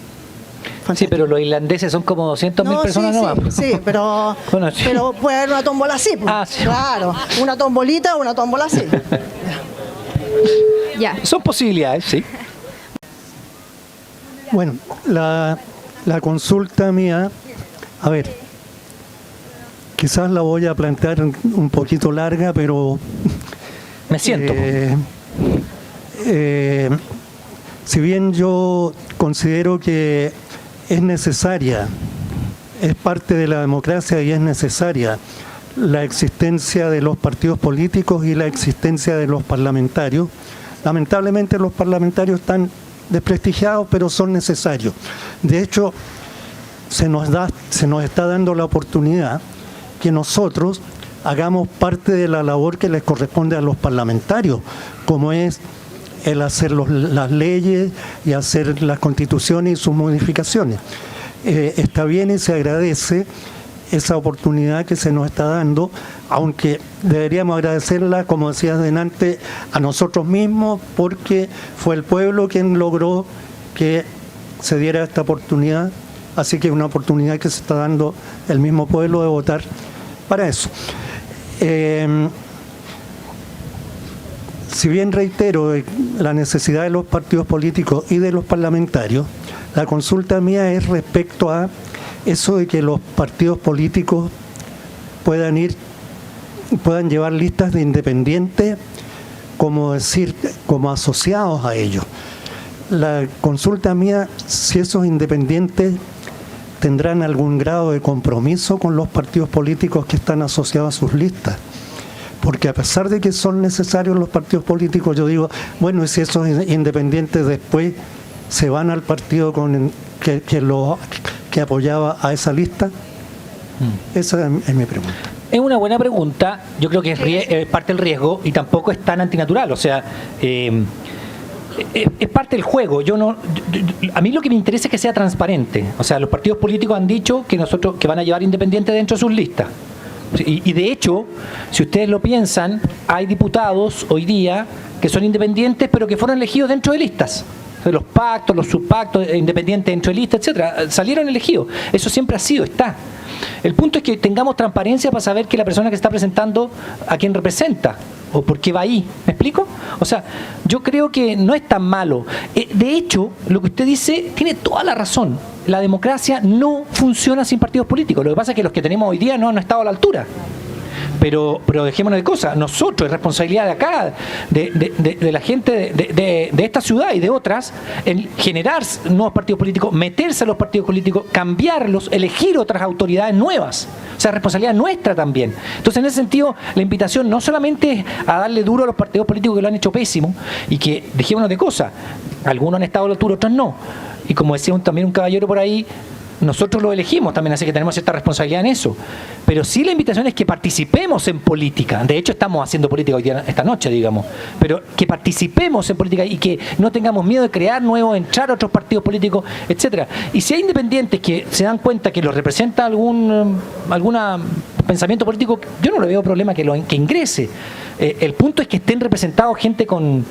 Fantástico. Sí, pero los irlandeses son como 200.000 personas nuevas. Sí, pero, bueno, sí. Pero puede haber una tómbola así. Sí. Claro, una tombolita o una tómbola así. Ya. Son posibilidades, sí. Bueno, la consulta mía, a ver, quizás la voy a plantear un poquito larga, pero... Me siento. Si bien yo considero que es necesaria, es parte de la democracia y es necesaria la existencia de los partidos políticos y la existencia de los parlamentarios, lamentablemente los parlamentarios están desprestigiados, pero son necesarios. De hecho, se nos está dando la oportunidad que nosotros hagamos parte de la labor que les corresponde a los parlamentarios, como es el hacer las leyes y hacer las constituciones y sus modificaciones. Está bien y se agradece esa oportunidad que se nos está dando, aunque deberíamos agradecerla, como decía delante, a nosotros mismos, porque fue el pueblo quien logró que se diera esta oportunidad, así que es una oportunidad que se está dando el mismo pueblo de votar para eso. Si bien reitero la necesidad de los partidos políticos y de los parlamentarios, la consulta mía es respecto a eso de que los partidos políticos puedan llevar listas de independientes, como asociados a ellos. La consulta mía, si esos independientes tendrán algún grado de compromiso con los partidos políticos que están asociados a sus listas. Porque a pesar de que son necesarios los partidos políticos, yo digo, bueno, y si esos independientes después se van al partido que apoyaba a esa lista. Esa es mi pregunta. Es una buena pregunta, yo creo que es parte del riesgo y tampoco es tan antinatural, o sea, es parte del juego. A mí lo que me interesa es que sea transparente, o sea, los partidos políticos han dicho que van a llevar independientes dentro de sus listas. Y de hecho, si ustedes lo piensan, hay diputados hoy día que son independientes pero que fueron elegidos dentro de listas. Los pactos, los subpactos, independientes dentro de listas, etcétera, salieron elegidos. Eso siempre ha sido, está. El punto es que tengamos transparencia para saber que la persona que está presentando a quién representa o por qué va ahí. ¿Me explico? O sea, yo creo que no es tan malo. De hecho, lo que usted dice tiene toda la razón. La democracia no funciona sin partidos políticos. Lo que pasa es que los que tenemos hoy día no han estado a la altura. Pero dejémonos de cosas. Nosotros, es responsabilidad de acá, de la gente de esta ciudad y de otras, en generar nuevos partidos políticos, meterse a los partidos políticos, cambiarlos, elegir otras autoridades nuevas. O sea, responsabilidad nuestra también. Entonces, en ese sentido, la invitación no solamente es a darle duro a los partidos políticos que lo han hecho pésimo y que, dejémonos de cosas, algunos han estado a la altura, otros no. Y como decía también un caballero por ahí, nosotros lo elegimos también, así que tenemos cierta responsabilidad en eso. Pero sí la invitación es que participemos en política. De hecho, estamos haciendo política hoy día, esta noche, digamos. Pero que participemos en política y que no tengamos miedo de crear nuevos, entrar a otros partidos políticos, etcétera. Y si hay independientes que se dan cuenta que los representa algún pensamiento político, yo no le veo problema que ingrese. El punto es que estén representados gente con...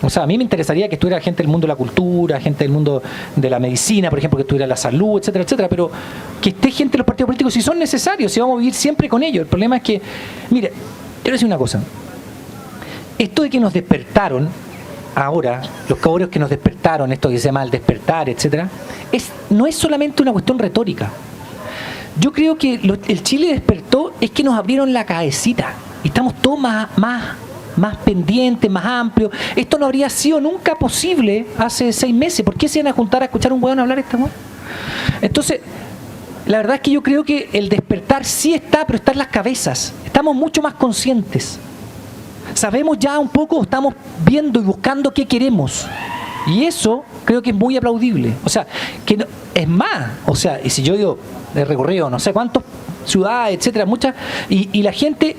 O sea, a mí me interesaría que estuviera gente del mundo de la cultura, gente del mundo de la medicina, por ejemplo, que estuviera la salud, etcétera, etcétera, pero que esté gente de los partidos políticos si son necesarios, si vamos a vivir siempre con ellos. El problema es que, mire, quiero decir una cosa. Esto de que nos despertaron, ahora, los cabros que nos despertaron, esto que se llama el despertar, etcétera, no es solamente una cuestión retórica. Yo creo que el Chile despertó es que nos abrieron la cabecita y estamos todos más pendientes, más amplios. Esto no habría sido nunca posible hace 6 meses. ¿Por qué se iban a juntar a escuchar a un hueón hablar esta hueón? Entonces, la verdad es que yo creo que el despertar sí está, pero está en las cabezas. Estamos mucho más conscientes. Sabemos ya un poco, estamos viendo y buscando qué queremos. Y eso creo que es muy aplaudible. O sea, que no, es más, o sea, y si yo digo, he recorrido no sé cuántas ciudades, etcétera, muchas, y la gente...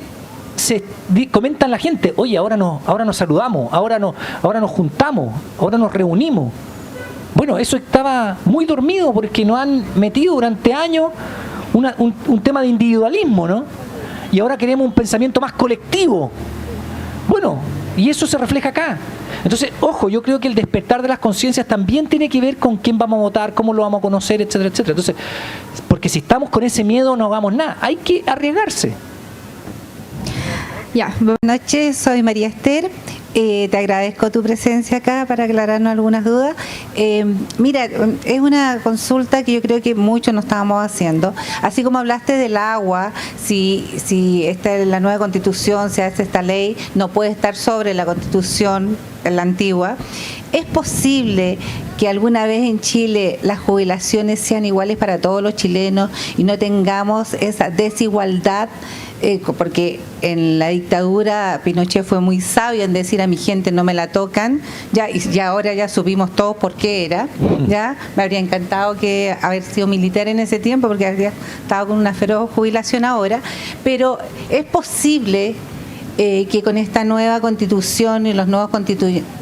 comentan la gente, oye, ahora nos saludamos, ahora nos juntamos, ahora nos reunimos. Bueno, eso estaba muy dormido porque nos han metido durante años un tema de individualismo, ¿no? Y ahora queremos un pensamiento más colectivo. Bueno, y eso se refleja acá. Entonces, ojo, yo creo que el despertar de las conciencias también tiene que ver con quién vamos a votar, cómo lo vamos a conocer, etcétera, etcétera. Entonces, porque si estamos con ese miedo no hagamos nada, hay que arriesgarse. Ya, buenas noches, soy María Esther. Te agradezco tu presencia acá para aclararnos algunas dudas. Mira, es una consulta que yo creo que muchos no estábamos haciendo. Así como hablaste del agua, si esta es la nueva constitución, se hace esta ley, no puede estar sobre la constitución, la antigua. ¿Es posible que alguna vez en Chile las jubilaciones sean iguales para todos los chilenos y no tengamos esa desigualdad porque en la dictadura Pinochet fue muy sabio en decir a mi gente no me la tocan, y ahora ya supimos todos por qué era, ya me habría encantado que haber sido militar en ese tiempo porque habría estado con una feroz jubilación ahora, pero es posible que con esta nueva constitución y los nuevos constituyentes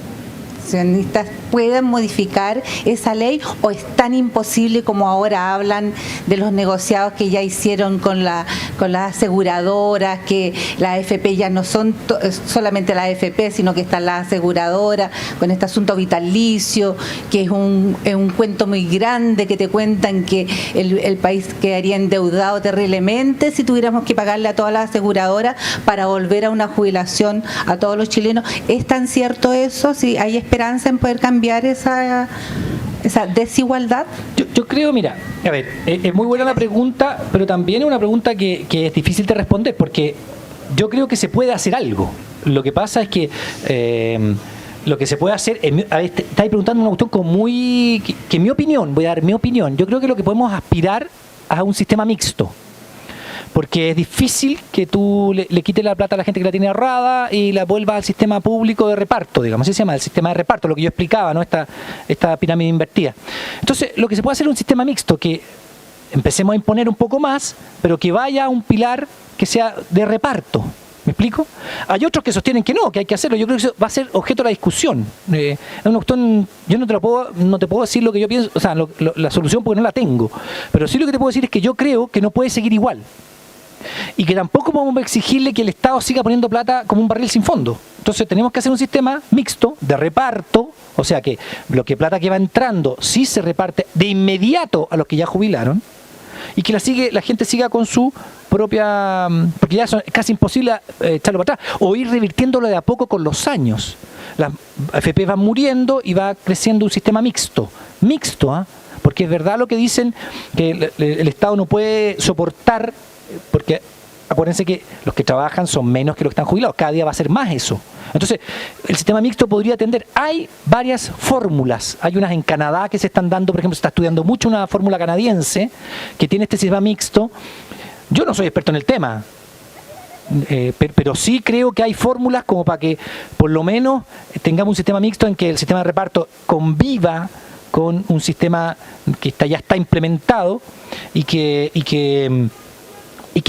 puedan modificar esa ley, o es tan imposible como ahora hablan de los negociados que ya hicieron con las aseguradoras, que las AFP ya no son solamente las AFP, sino que están las aseguradoras con este asunto vitalicio, que es un cuento muy grande, que te cuentan que el país quedaría endeudado terriblemente si tuviéramos que pagarle a todas las aseguradoras para volver a una jubilación a todos los chilenos. ¿Es tan cierto eso? ¿Sí hay esperanza en poder cambiar esa desigualdad? Yo creo, mira, a ver, es muy buena la pregunta, pero también es una pregunta que es difícil de responder, porque yo creo que se puede hacer algo. Lo que pasa es que lo que se puede hacer, a ver, estáis preguntando una cuestión como muy, que mi opinión, voy a dar mi opinión, yo creo que lo que podemos aspirar a un sistema mixto. Porque es difícil que tú le quites la plata a la gente que la tiene ahorrada y la vuelvas al sistema público de reparto, digamos, así se llama, el sistema de reparto, lo que yo explicaba, ¿no? Esta pirámide invertida. Entonces, lo que se puede hacer es un sistema mixto, que empecemos a imponer un poco más, pero que vaya a un pilar que sea de reparto. ¿Me explico? Hay otros que sostienen que no, que hay que hacerlo. Yo creo que eso va a ser objeto de la discusión. Es una cuestión, yo no te puedo decir lo que yo pienso, o sea, la solución porque no la tengo. Pero sí lo que te puedo decir es que yo creo que no puede seguir igual. Y que tampoco podemos exigirle que el Estado siga poniendo plata como un barril sin fondo. Entonces tenemos que hacer un sistema mixto de reparto, o sea que lo que plata que va entrando sí se reparte de inmediato a los que ya jubilaron, y que la gente siga con su propia, porque ya es casi imposible echarlo para atrás, o ir revirtiéndolo de a poco con los años. Las AFP van muriendo y va creciendo un sistema mixto, porque es verdad lo que dicen, que el Estado no puede soportar, porque acuérdense que los que trabajan son menos que los que están jubilados, cada día va a ser más eso. Entonces, el sistema mixto podría atender, hay varias fórmulas, hay unas en Canadá que se están dando, por ejemplo, se está estudiando mucho una fórmula canadiense que tiene este sistema mixto. Yo no soy experto en el tema, pero sí creo que hay fórmulas como para que por lo menos tengamos un sistema mixto en que el sistema de reparto conviva con un sistema que ya está implementado y que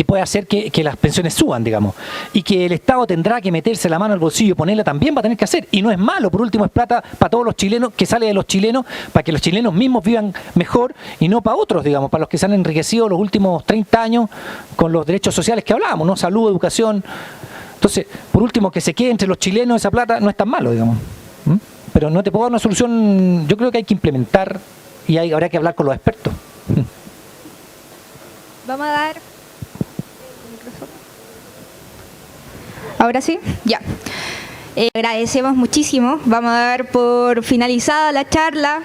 puede hacer que las pensiones suban, digamos, y que el Estado tendrá que meterse la mano al bolsillo y ponerla también, va a tener que hacer, y no es malo, por último es plata para todos los chilenos, que sale de los chilenos, para que los chilenos mismos vivan mejor, y no para otros, digamos, para los que se han enriquecido los últimos 30 años con los derechos sociales que hablábamos, ¿no? Salud, educación. Entonces, por último, que se quede entre los chilenos esa plata no es tan malo, digamos. Pero no te puedo dar una solución, yo creo que hay que implementar, y habrá que hablar con los expertos. Vamos a dar... Ahora sí, ya. Agradecemos muchísimo. Vamos a dar por finalizada la charla.